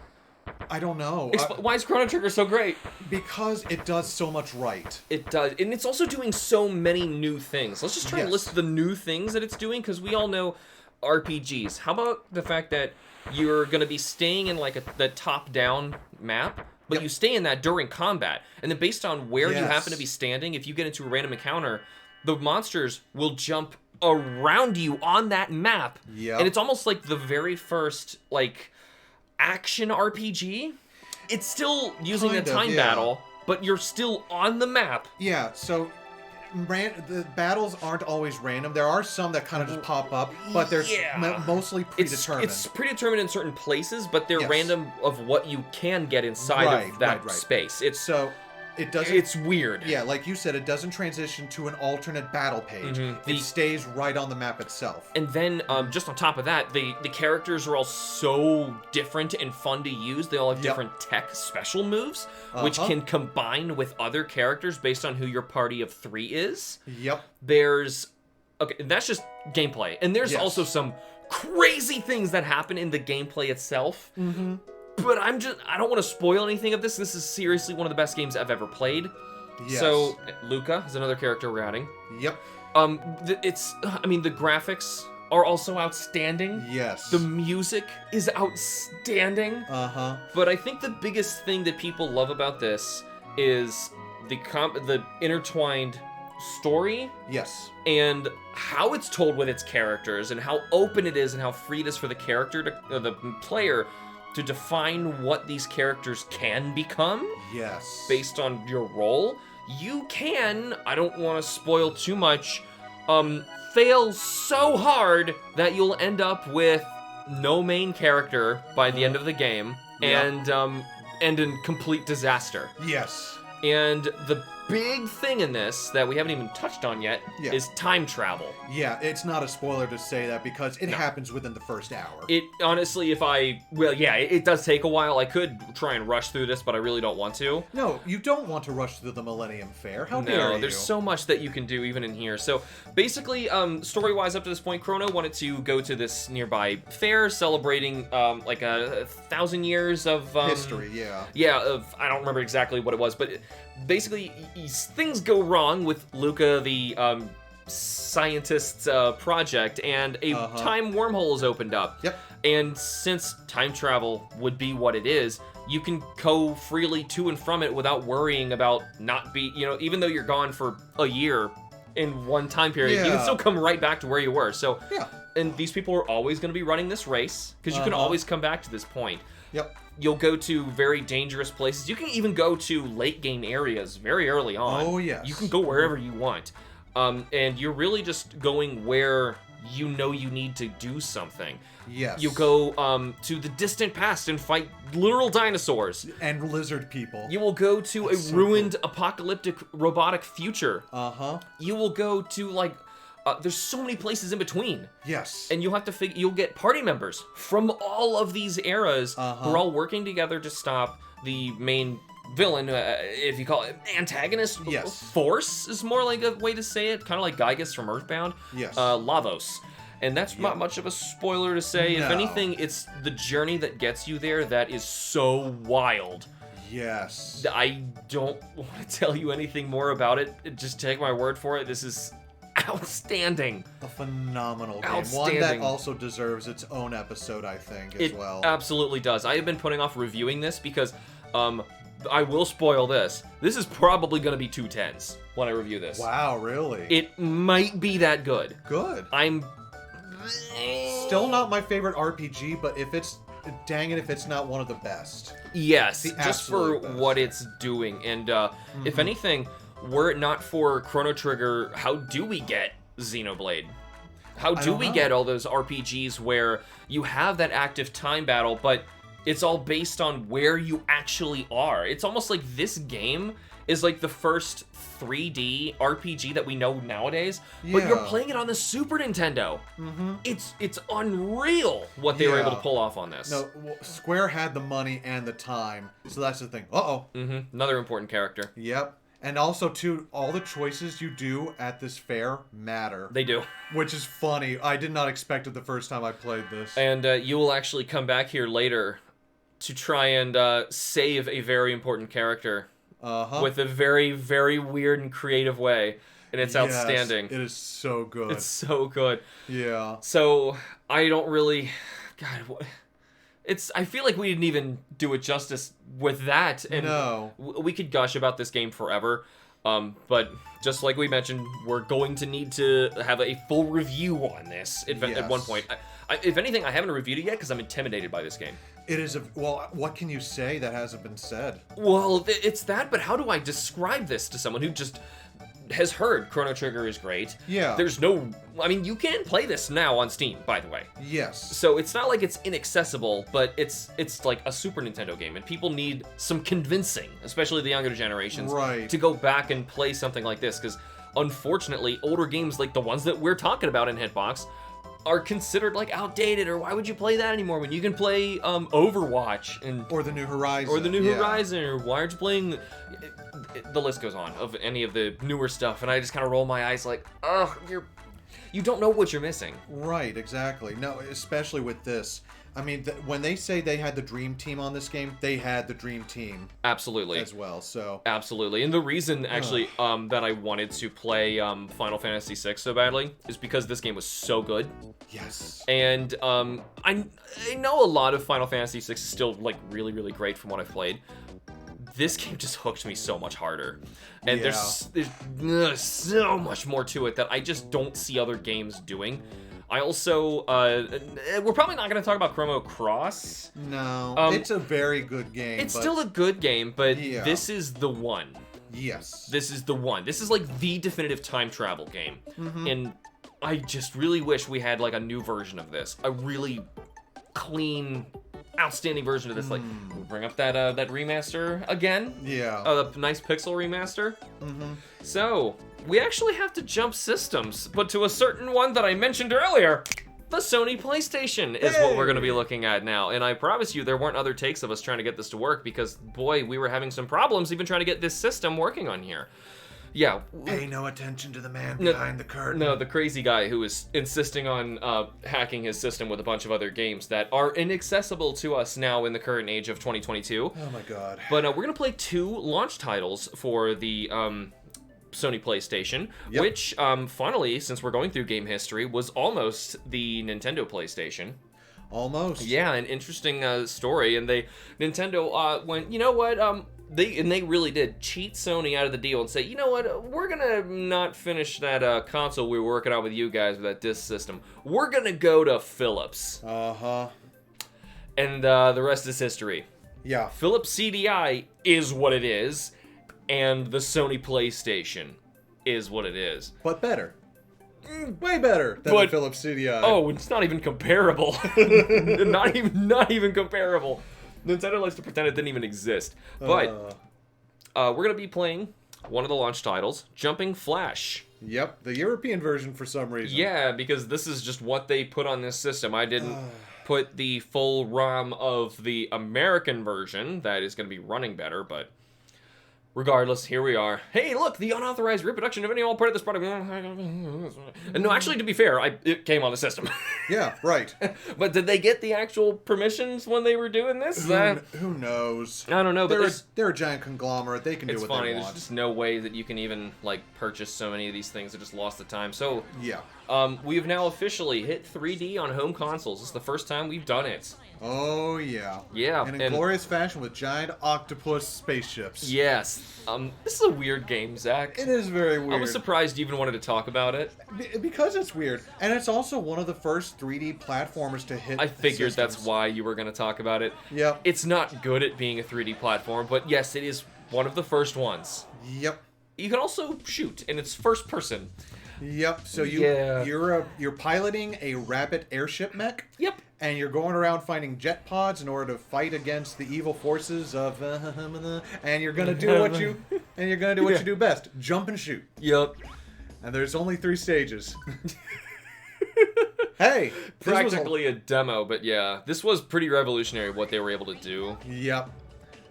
I don't know. Why is Chrono Trigger so great? Because it does so much right. It does. And it's also doing so many new things. Let's just try and list the new things that it's doing, because we all know RPGs. How about the fact that you're going to be staying in, like, the top-down map, but you stay in that during combat. And then based on where you happen to be standing, if you get into a random encounter, the monsters will jump around you on that map. And it's almost like the very first, like, action RPG. It's still using a time battle, but you're still on the map. Yeah, so the battles aren't always random. There are some that kind of just pop up, but they're mostly predetermined. It's predetermined in certain places, but they're random of what you can get inside of that space. It's weird. Yeah, like you said, it doesn't transition to an alternate battle page. It stays right on the map itself. And then, just on top of that, the characters are all so different and fun to use. They all have different tech special moves, which can combine with other characters based on who your party of 3 is. Okay, that's just gameplay. And there's also some crazy things that happen in the gameplay itself. But I don't want to spoil anything of this. This is seriously one of the best games I've ever played. So, Luca is another character we're adding. The graphics are also outstanding. The music is outstanding. But I think the biggest thing that people love about this is the intertwined story. And how it's told with its characters, and how open it is, and how free it is for the character the player to define what these characters can become. Based on your role. You can, I don't want to spoil too much, fail so hard that you'll end up with no main character by the end of the game, and in complete disaster. And the big thing in this that we haven't even touched on yet is time travel. It's not a spoiler to say that, because it happens within the first hour. It honestly, it does take a while. I could try and rush through this, but I really don't want to. No, you don't want to rush through the Millennium Fair. How dare you? There's so much that you can do even in here. So basically, story-wise up to this point, Chrono wanted to go to this nearby fair celebrating like 1,000 years of history. I don't remember exactly what it was, but basically things go wrong with Luca the scientist's project, and a time wormhole is opened up. And since time travel would be what it is, you can go freely to and from it without worrying about even though you're gone for a year in one time period, you can still come right back to where you were. So and these people are always going to be running this race, because you can always come back to this point. You'll go to very dangerous places. You can even go to late game areas very early on. You can go wherever you want. And you're really just going where you know you need to do something. You go to the distant past and fight literal dinosaurs. And lizard people. You will go to a ruined apocalyptic robotic future. You will go to, like, there's so many places in between. Yes. And you'll have to you'll get party members from all of these eras who are all working together to stop the main villain, if you call it antagonist. Yes. Force is more like a way to say it, kind of like Gygas from Earthbound. Yes. Lavos. And that's not much of a spoiler to say. No. If anything, it's the journey that gets you there that is so wild. Yes. I don't want to tell you anything more about it. Just take my word for it. This is outstanding. A phenomenal game. Outstanding. One that also deserves its own episode, I think, as well. It absolutely does. I have been putting off reviewing this because I will spoil this. This is probably going to be 2 10s when I review this. Wow, really? It might be that good. Good. I'm Still not my favorite RPG, but if it's... Dang it if it's not one of the best. Yes, The just for absolute best. what it's doing. And if anything, were it not for Chrono Trigger, how do we get Xenoblade? How do we get all those RPGs where you have that active time battle, but it's all based on where you actually are? It's almost like this game is like the first 3D RPG that we know nowadays, but you're playing it on the Super Nintendo. It's unreal what they were able to pull off on this. No, Square had the money and the time, so that's the thing. Another important character. Yep. And also, too, all the choices you do at this fair matter. They do. Which is funny. I did not expect it the first time I played this. And you will actually come back here later to try and save a very important character. With a very, very weird and creative way. And it's outstanding. It is so good. It's so good. Yeah. So, I don't really... God, I feel like we didn't even do it justice with that. And no. We could gush about this game forever. But just like we mentioned, we're going to need to have a full review on this at one point. If anything, I haven't reviewed it yet because I'm intimidated by this game. It is well, what can you say that hasn't been said? Well, it's that, but how do I describe this to someone who just has heard Chrono Trigger is great? Yeah. There's no... I mean, you can play this now on Steam, by the way. Yes. So it's not like it's inaccessible, but it's like a Super Nintendo game, and people need some convincing, especially the younger generations, right, to go back and play something like this, because unfortunately, older games like the ones that we're talking about in Hitbox are considered like outdated, or why would you play that anymore when you can play Overwatch and or the New Horizon, or why aren't you playing? The list goes on of any of the newer stuff, and I just kind of roll my eyes like, oh, you don't know what you're missing. Right, exactly. No, especially with this. I mean, when they say they had the dream team on this game, they had the dream team. Absolutely. As well, so. Absolutely. And the reason, actually, that I wanted to play Final Fantasy VI so badly is because this game was so good. Yes. And I know a lot of Final Fantasy VI is still, like, really, really great from what I've played. This game just hooked me so much harder. And there's so much more to it that I just don't see other games doing. I also, we're probably not going to talk about Chrono Cross. No, it's a very good game. It's still a good game, but this is the one. Yes. This is the one. This is like the definitive time travel game. And I just really wish we had like a new version of this. A really clean, outstanding version of this. Like, bring up that remaster again. Yeah. The nice pixel remaster. So, we actually have to jump systems, but to a certain one that I mentioned earlier. The Sony PlayStation is what we're going to be looking at now. And I promise you, there weren't other takes of us trying to get this to work because, boy, we were having some problems even trying to get this system working on here. Yeah. Pay no attention to the man behind the curtain. No, the crazy guy who is insisting on hacking his system with a bunch of other games that are inaccessible to us now in the current age of 2022. Oh my god. But we're going to play 2 launch titles for the Sony PlayStation, which, finally, since we're going through game history, was almost the Nintendo PlayStation. Almost. Yeah, an interesting story. And Nintendo went, you know what, they really did cheat Sony out of the deal and say, you know what, we're gonna not finish that console we were working on with you guys with that disc system. We're gonna go to Philips. And the rest is history. Yeah. Philips CDI is what it is, and the Sony PlayStation is what it is. But better. Way better than the Philips CDI. Oh, it's not even comparable. not even comparable. Nintendo likes to pretend it didn't even exist. But we're going to be playing one of the launch titles, Jumping Flash. Yep, the European version for some reason. Yeah, because this is just what they put on this system. I didn't put the full ROM of the American version that is going to be running better, but regardless, here we are. Hey, look, the unauthorized reproduction of any all part of this product. And no, actually, to be fair, it came on the system. Yeah, right. But did they get the actual permissions when they were doing this? Who knows? I don't know. But they're a giant conglomerate. They can do what they want. There's just no way that you can even like purchase so many of these things. I just lost the time. So yeah. We have now officially hit 3D on home consoles. This is the first time we've done it. Oh, yeah. Yeah. And in glorious fashion with giant octopus spaceships. Yes. This is a weird game, Zach. It is very weird. I was surprised you even wanted to talk about it. Because it's weird. And it's also one of the first 3D platformers to hit I figured systems. that's why you were going to talk about it. Yep. It's not good at being a 3D platform, but yes, it is one of the first ones. Yep. You can also shoot, and it's first person. Yep. So you're piloting a rapid airship mech. Yep. And you're going around finding jet pods in order to fight against the evil forces of and you're gonna do what you do best: jump and shoot. Yep. And there's only 3 stages. Hey, practically a demo, but yeah, this was pretty revolutionary what they were able to do. Yep.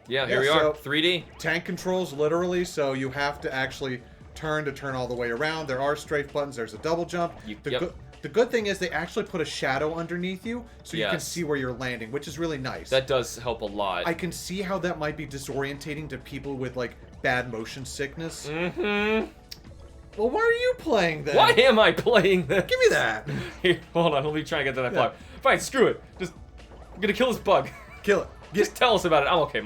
Yeah, here we are, so 3D. Tank controls, literally, so you have to actually turn all the way around. There are strafe buttons. There's a double jump. The good thing is they actually put a shadow underneath you, so you can see where you're landing, which is really nice. That does help a lot. I can see how that might be disorientating to people with, like, bad motion sickness. Mm-hmm. Well, why are you playing then? Why am I playing this? Give me that. Here, hold on, let me try and get to that flower. Fine, screw it. I'm gonna kill this bug. Kill it. Just tell us about it. I'm okay,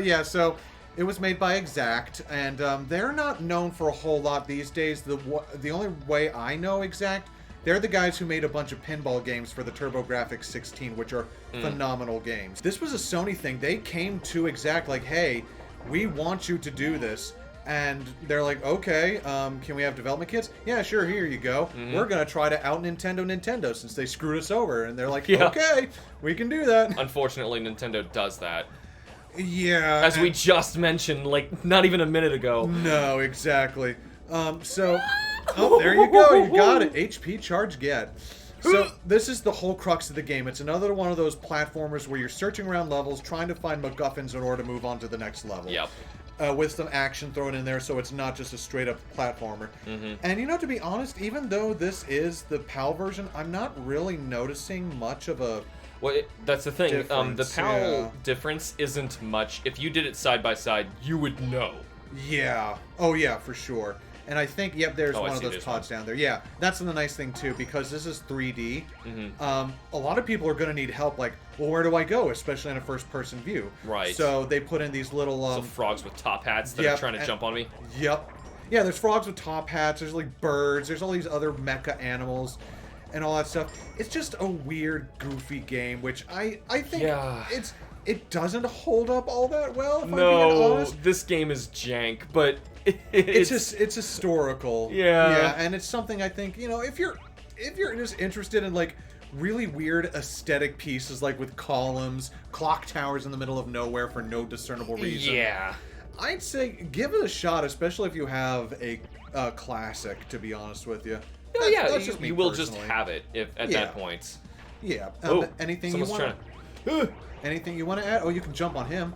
Yeah. So it was made by Exact, and they're not known for a whole lot these days. The only way I know Exact, they're the guys who made a bunch of pinball games for the TurboGrafx 16, which are phenomenal games. This was a Sony thing. They came to Exact like, hey, we want you to do this. And they're like, okay, can we have development kits? Yeah, sure, here you go. We're going to try to out Nintendo since they screwed us over. And they're like, okay, we can do that. Unfortunately, Nintendo does that. Yeah. As we just mentioned, like, not even a minute ago. No, exactly. Oh, there you go. You got it. HP charge get. So this is the whole crux of the game. It's another one of those platformers where you're searching around levels, trying to find MacGuffins in order to move on to the next level. Yep. With some action thrown in there, so it's not just a straight-up platformer. And, to be honest, even though this is the PAL version, I'm not really noticing much of a Well, that's the thing. The PAL yeah. difference isn't much. If you did it side by side, you would know. Yeah. Oh, yeah, for sure. And I think, yep, there's one of those pods down there. Yeah, that's the nice thing, too, because this is 3D. A lot of people are going to need help, like, well, where do I go? Especially in a first-person view. Right. So they put in these little... Some frogs with top hats that are trying to jump on me. Yep. Yeah, there's frogs with top hats. There's, like, birds. There's all these other mecha animals and all that stuff. It's just a weird, goofy game, which I think it doesn't hold up all that well, if I'm being honest. This game is jank, but... It's historical. Yeah, and it's something I think, if you're just interested in like really weird aesthetic pieces, like with columns, clock towers in the middle of nowhere for no discernible reason. Yeah, I'd say give it a shot, especially if you have a classic. To be honest with you, that's just you will just have it at that point. Yeah. Anything you want? Anything you want to add? Oh, you can jump on him.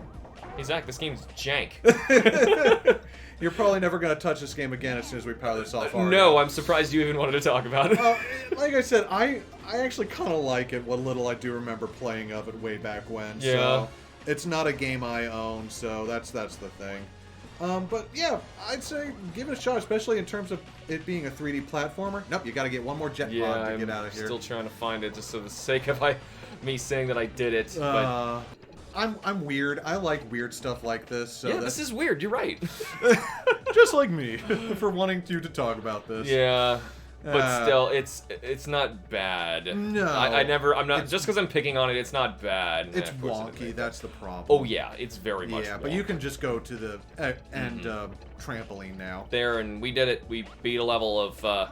Hey Zach, this game's jank. You're probably never going to touch this game again as soon as we power this off. No, I'm surprised you even wanted to talk about it. Like I said, I actually kind of like it, what little I do remember playing of it way back when. Yeah. So it's not a game I own, so that's the thing. But yeah, I'd say give it a shot, especially in terms of it being a 3D platformer. Nope, you got to get one more jet pod to get out of here. I'm still trying to find it just for the sake of me saying that I did it. But I'm weird. I like weird stuff like this. So this is weird. You're right. Just like me, for wanting you to talk about this. Yeah, but still, it's not bad. No, I'm not. Just because I'm picking on it, it's not bad. It's wonky. That's the problem. Oh yeah, it's very much. Yeah, wonky. But you can just go to the trampoline now. There, and we did it. We beat a level of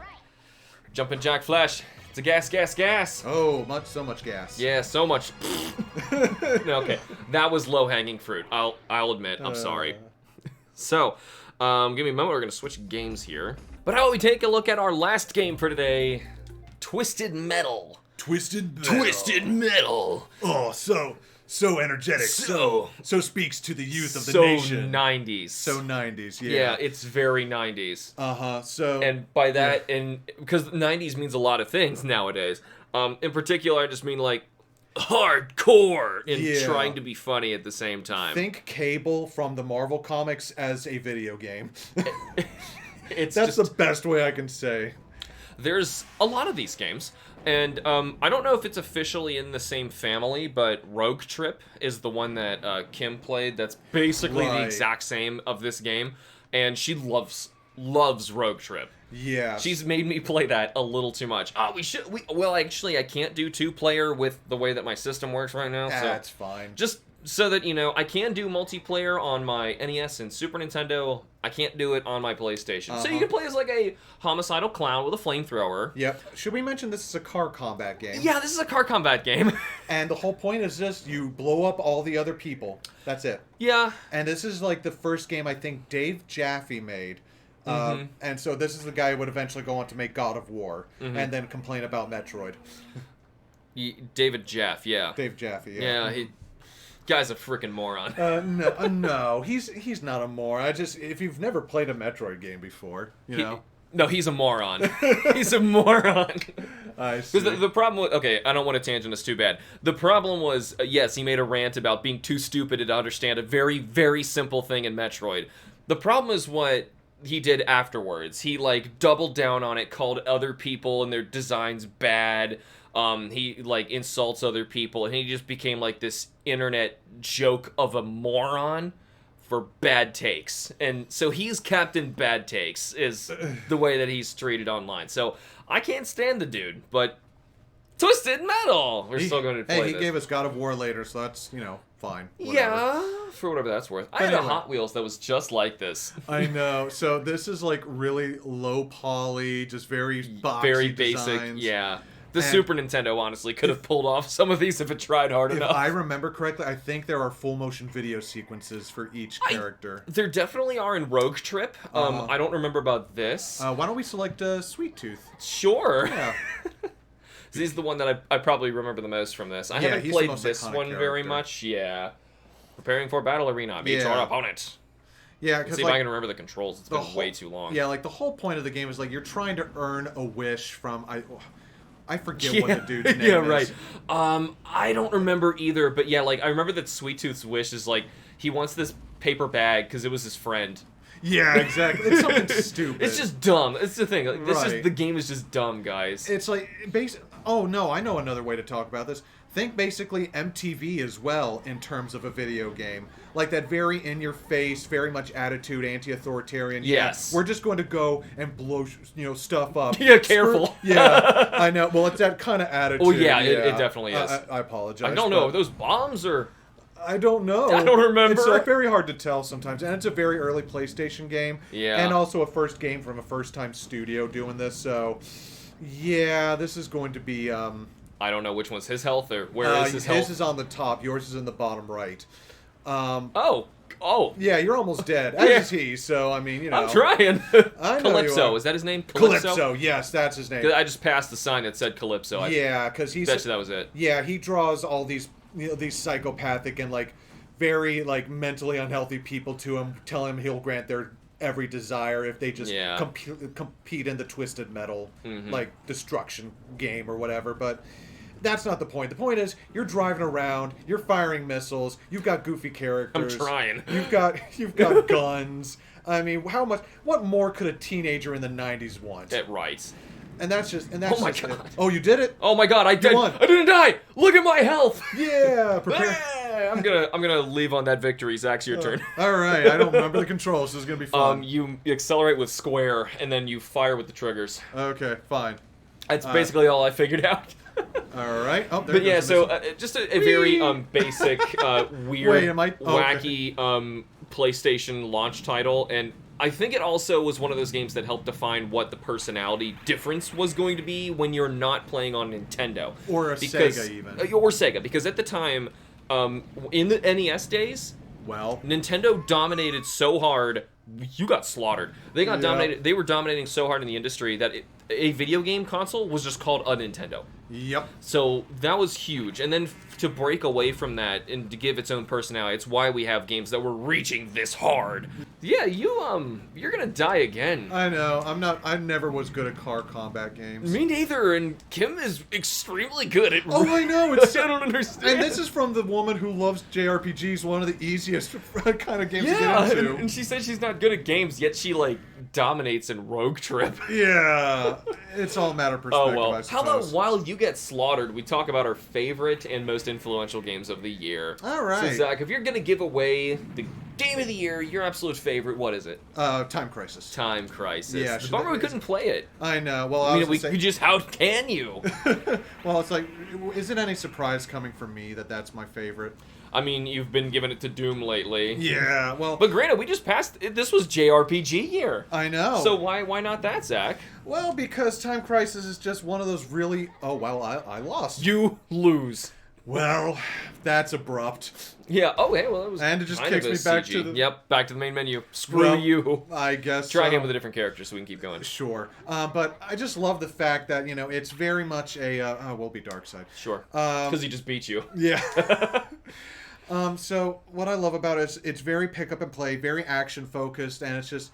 Jumpin' Jack Flash. It's a gas. Oh, so much gas. Yeah, so much. Okay, that was low-hanging fruit. I'll admit. I'm sorry. So, give me a moment. We're gonna switch games here. But how about we take a look at our last game for today, Twisted Metal. Twisted Metal. Twisted Metal. Oh, so energetic. So speaks to the youth of the nation. So 90s. So 90s, yeah. Yeah, it's very 90s. So... And by that, and because 90s means a lot of things nowadays. In particular, I just mean, like, hardcore and trying to be funny at the same time. Think Cable from the Marvel Comics as a video game. That's the best way I can say. There's a lot of these games. And I don't know if it's officially in the same family, but Rogue Trip is the one that Kim played. That's basically the exact same of this game. And she loves Rogue Trip. Yeah. She's made me play that a little too much. Well, actually, I can't do 2-player with the way that my system works right now. So that's fine. Just so that, you know, I can do multiplayer on my NES and Super Nintendo. I can't do it on my PlayStation. So you can play as, like, a homicidal clown with a flamethrower. Yep. Should we mention this is a car combat game? Yeah, this is a car combat game. And the whole point is just you blow up all the other people. That's it. Yeah. And this is, like, the first game I think Dave Jaffe made. And so this is the guy who would eventually go on to make God of War and then complain about Metroid. David Jaffe, yeah. Dave Jaffe, yeah. Yeah, guy's a freaking moron. No, he's not a moron. If you've never played a Metroid game before, you know. No, he's a moron. He's a moron. I see. Because the problem was, okay, I don't want to tangent this too bad. The problem was, yes, he made a rant about being too stupid to understand a very, very simple thing in Metroid. The problem is what he did afterwards. He, like, doubled down on it, called other people and their designs bad. He, like, insults other people, and he just became, like, this internet joke of a moron for bad takes. And so he's Captain Bad Takes, is the way that he's treated online. So I can't stand the dude, but Twisted Metal! We're still going to play this. Hey, he gave us God of War later, so that's, you know, fine. Whatever. Yeah, for whatever that's worth. I had a Hot Wheels that was just like this. I know. So this is, like, really low poly, just very boxy very basic, designs. yeah. The Super Nintendo, honestly, could have pulled off some of these if it tried hard enough. If I remember correctly, I think there are full motion video sequences for each character. There definitely are in Rogue Trip. I don't remember about this. Why don't we select Sweet Tooth? Sure. Yeah. He's the one that I probably remember the most from this. I haven't played this one very much. Yeah. Preparing for battle arena. Meet your opponent. Yeah, because see if I can remember the controls. It's been way too long. Yeah, like the whole point of the game is like you're trying to earn a wish from I forget what the dude's name is. Yeah, right. I don't remember either, but yeah, like I remember that Sweet Tooth's wish is like he wants this paper bag because it was his friend. Yeah, exactly. It's something stupid. It's just dumb. It's the thing. Like, the game is just dumb, guys. It's like oh no, I know another way to talk about this. Think basically MTV as well in terms of a video game. Like that very in-your-face, very much attitude, anti-authoritarian. Yes. Yeah, we're just going to go and blow, stuff up. Yeah, careful. Yeah, I know. Well, it's that kind of attitude. Oh, yeah, it definitely is. I apologize. I don't know. Are those bombs or... I don't know. I don't remember. It's very hard to tell sometimes. And it's a very early PlayStation game. Yeah. And also a first game from a first-time studio doing this. So, yeah, this is going to be... I don't know which one's his health or where is his health. His is on the top. Yours is in the bottom right. Oh. Yeah, you're almost dead. As is he. So I mean, I'm trying. I know Calypso, is that his name? Calypso. Yes, that's his name. I just passed the sign that said Calypso. Yeah, because he's. Bet you that was it. Yeah, he draws all these these psychopathic and like very like mentally unhealthy people to him, telling him he'll grant their every desire if they just compete in the Twisted Metal like destruction game or whatever. But that's not the point. The point is you're driving around, you're firing missiles, you've got goofy characters. I'm trying. You've got guns. I mean, what more could a teenager in the 90s want? Right. And that's oh my god. Oh, you did it? Oh my god, I didn't die. Look at my health. Yeah, prepare. I'm gonna leave on that victory. Zach's your turn. All right, I don't remember the controls, so it's gonna be fun. You accelerate with square, and then you fire with the triggers. Okay, fine. That's basically all I figured out. All right. Oh, there but yeah, so just a very basic, weird, wacky PlayStation launch title, and I think it also was one of those games that helped define what the personality difference was going to be when you're not playing on Nintendo. Or Sega, even. Or Sega, because at the time, in the NES days, well, Nintendo dominated so hard you got slaughtered. They got dominated. They were dominating so hard in the industry that a video game console was just called a Nintendo. Yep. So that was huge. And then to break away from that and to give its own personality, it's why we have games that were reaching this hard. Yeah, you're gonna die again. I know. I never was good at car combat games. Me neither. And Kim is extremely good at. Oh, I know. It's I don't understand. And this is from the woman who loves JRPGs, one of the easiest kind of games to yeah, get into. and she said she's not good at games, yet she like dominates in Rogue Trip. Yeah, it's all a matter of perspective. Oh well. I How about suppose. while you get slaughtered, we talk about our favorite and most influential games of the year. All right. So Zach, if you're gonna give away the game of the year, your absolute favorite, what is it? Time Crisis. Time Crisis. Yeah, The bummer we couldn't play it. I know. Well, I mean, we just how can you? Well, it's like, is it any surprise coming from me that that's my favorite? I mean, you've been giving it to Doom lately. Yeah, well... But granted, we just passed... This was JRPG year. I know. So why not that, Zach? Well, because Time Crisis is just one of those really... Oh, well, I lost. You lose. Well, that's abrupt. Yeah, okay, well, it was And it just kind kicks of a me back CG. to the... Yep, back to the main menu. Screw Well, you. I guess Try so. again with a different character so we can keep going. Sure. But I just love the fact that, it's very much a... we'll be dark side. Sure. Because he just beat you. Yeah. So what I love about it is it's very pick up and play, very action focused, and it's just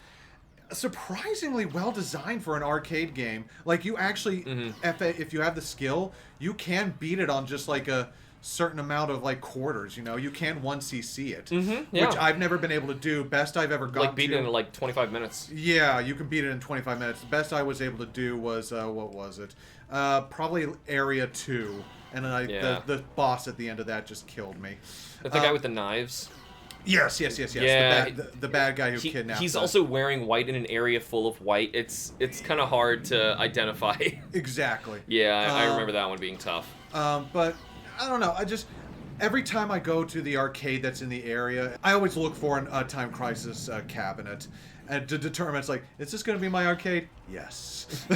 surprisingly well designed for an arcade game. Like you actually, if you have the skill, you can beat it on just like a certain amount of like quarters. You can 1cc it, yeah. which I've never been able to do. Best I've ever gotten Like beat to. it in like 25 minutes. Yeah, you can beat it in 25 minutes. The best I was able to do was what was it? Probably Area 2. And then the boss at the end of that just killed me. The guy with the knives. Yes. Yeah, the bad guy who kidnapped. He's us. also wearing white in an area full of white. It's kind of hard to identify. Exactly. Yeah, I remember that one being tough. But I don't know. Every time I go to the arcade that's in the area, I always look for a Time Crisis cabinet. And to determine, it's like, is this going to be my arcade? Yes.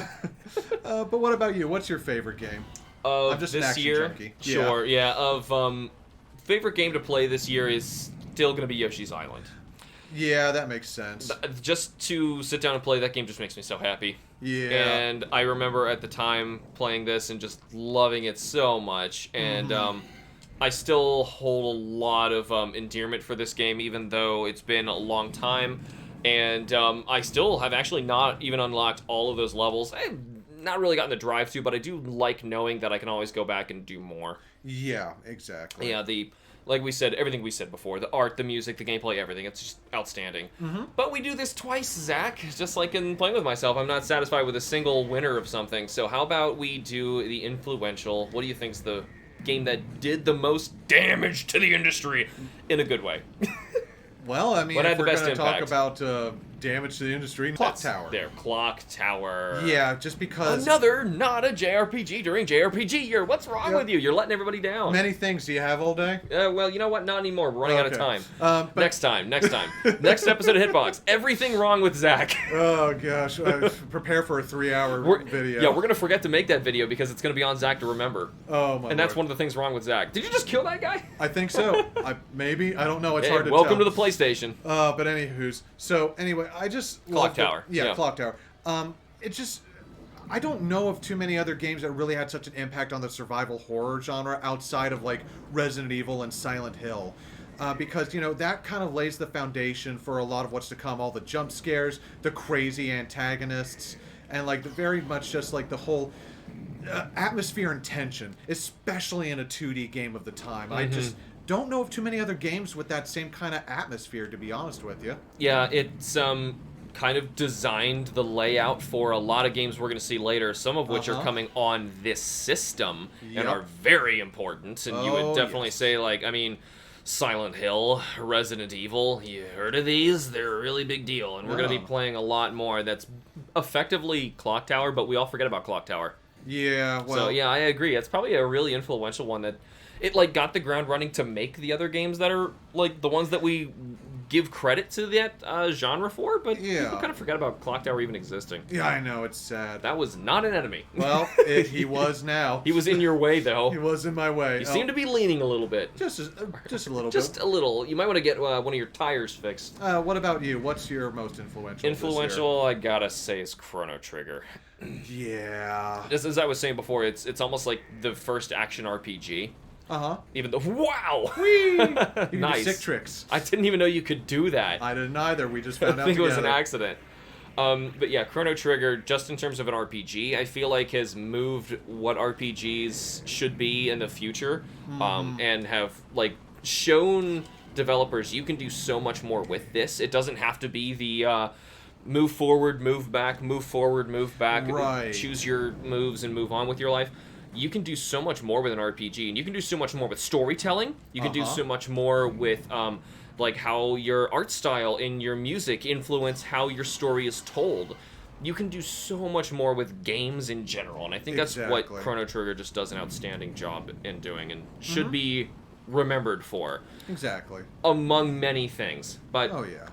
But what about you? What's your favorite game? I'm just this an action year, junkie. sure, yeah. Favorite game to play this year is still gonna be Yoshi's Island. Yeah, that makes sense. Just to sit down and play that game just makes me so happy. Yeah. And I remember at the time playing this and just loving it so much. And I still hold a lot of endearment for this game, even though it's been a long time. And I still have actually not even unlocked all of those levels. I've not really gotten the drive to, but I do like knowing that I can always go back and do more. Yeah, exactly. Yeah, like we said, everything we said before, the art, the music, the gameplay, everything, it's just outstanding. But we do this twice, Zach, just like in Playing With Myself. I'm not satisfied with a single winner of something, so how about we do the influential, what do you think's the game that did the most damage to the industry in a good way? Well, I mean, What if had the we're best going to talk impact? about damage to the industry, Clock Tower. There, Clock Tower. Yeah, just because... Another not a JRPG during JRPG year. What's wrong with you? You're letting everybody down. Many things. Do you have all day? Well, you know what? Not anymore. We're running out of time. But... Next time. Next episode of HitBox. Everything wrong with Zach. Oh, gosh. Prepare for a 3-hour video. Yeah, we're going to forget to make that video because it's going to be on Zach to remember. Oh, my And that's Lord. one of the things wrong with Zach. Did you just kill that guy? I think so. Maybe. I don't know. It's Hey, hard to welcome tell. to the PlayStation. But anywho's. So, anyway, I just... Clock loved it. Tower. Yeah, Yeah. Clock Tower. It just... I don't know of too many other games that really had such an impact on the survival horror genre outside of, like, Resident Evil and Silent Hill. Because, that kind of lays the foundation for a lot of what's to come. All the jump scares, the crazy antagonists, and, like, very much just, like, the whole... atmosphere and tension, especially in a 2D game of the time. I just don't know of too many other games with that same kind of atmosphere, to be honest with you. Yeah, it's kind of designed the layout for a lot of games we're going to see later, some of which are coming on this system and are very important. And you would definitely say, like, I mean, Silent Hill, Resident Evil, you heard of these? They're a really big deal. And we're going to be playing a lot more that's effectively Clock Tower, but we all forget about Clock Tower. Yeah, well... So, yeah, I agree. It's probably a really influential one that... It, like, got the ground running to make the other games that are, like, the ones that we give credit to that genre for, but Yeah. people kind of forget about Clock Tower even existing. Yeah, I know, it's sad. That was not an enemy. Well, he was now. He was in your way, though. He was in my way. You seem to be leaning a little bit. Just a little bit. Just a little. You might want to get one of your tires fixed. What about you? What's your most influential? Influential, I gotta say, is Chrono Trigger. Yeah. Just as I was saying before, it's almost like the first action RPG. Uh-huh. Even though, wow! Whee! You can do Nice. sick tricks. I didn't even know you could do that. I didn't either. We just found I out think together. it was an accident. But yeah, Chrono Trigger, just in terms of an RPG, I feel like has moved what RPGs should be in the future, and have like shown developers you can do so much more with this. It doesn't have to be the move forward, move back, move forward, move back, Right. choose your moves and move on with your life. You can do so much more with an RPG, and you can do so much more with storytelling. You can do so much more with like how your art style and your music influence how your story is told. You can do so much more with games in general, and I think that's what Chrono Trigger just does an outstanding job in doing, and should be remembered for. Exactly. Among many things. But Oh, yeah.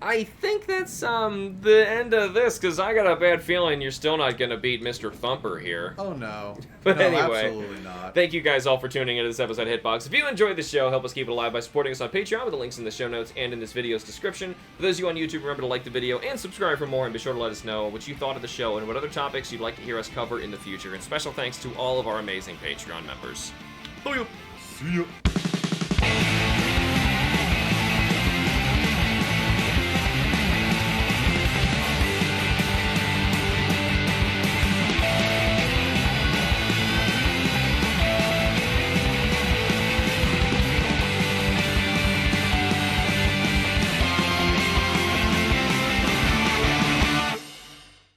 I think that's the end of this, because I got a bad feeling you're still not going to beat Mr. Thumper here. Oh, no. But no, anyway, absolutely not. Thank you guys all for tuning into this episode of HITBOX. If you enjoyed the show, help us keep it alive by supporting us on Patreon with the links in the show notes and in this video's description. For those of you on YouTube, remember to like the video and subscribe for more, and be sure to let us know what you thought of the show and what other topics you'd like to hear us cover in the future. And special thanks to all of our amazing Patreon members. See ya.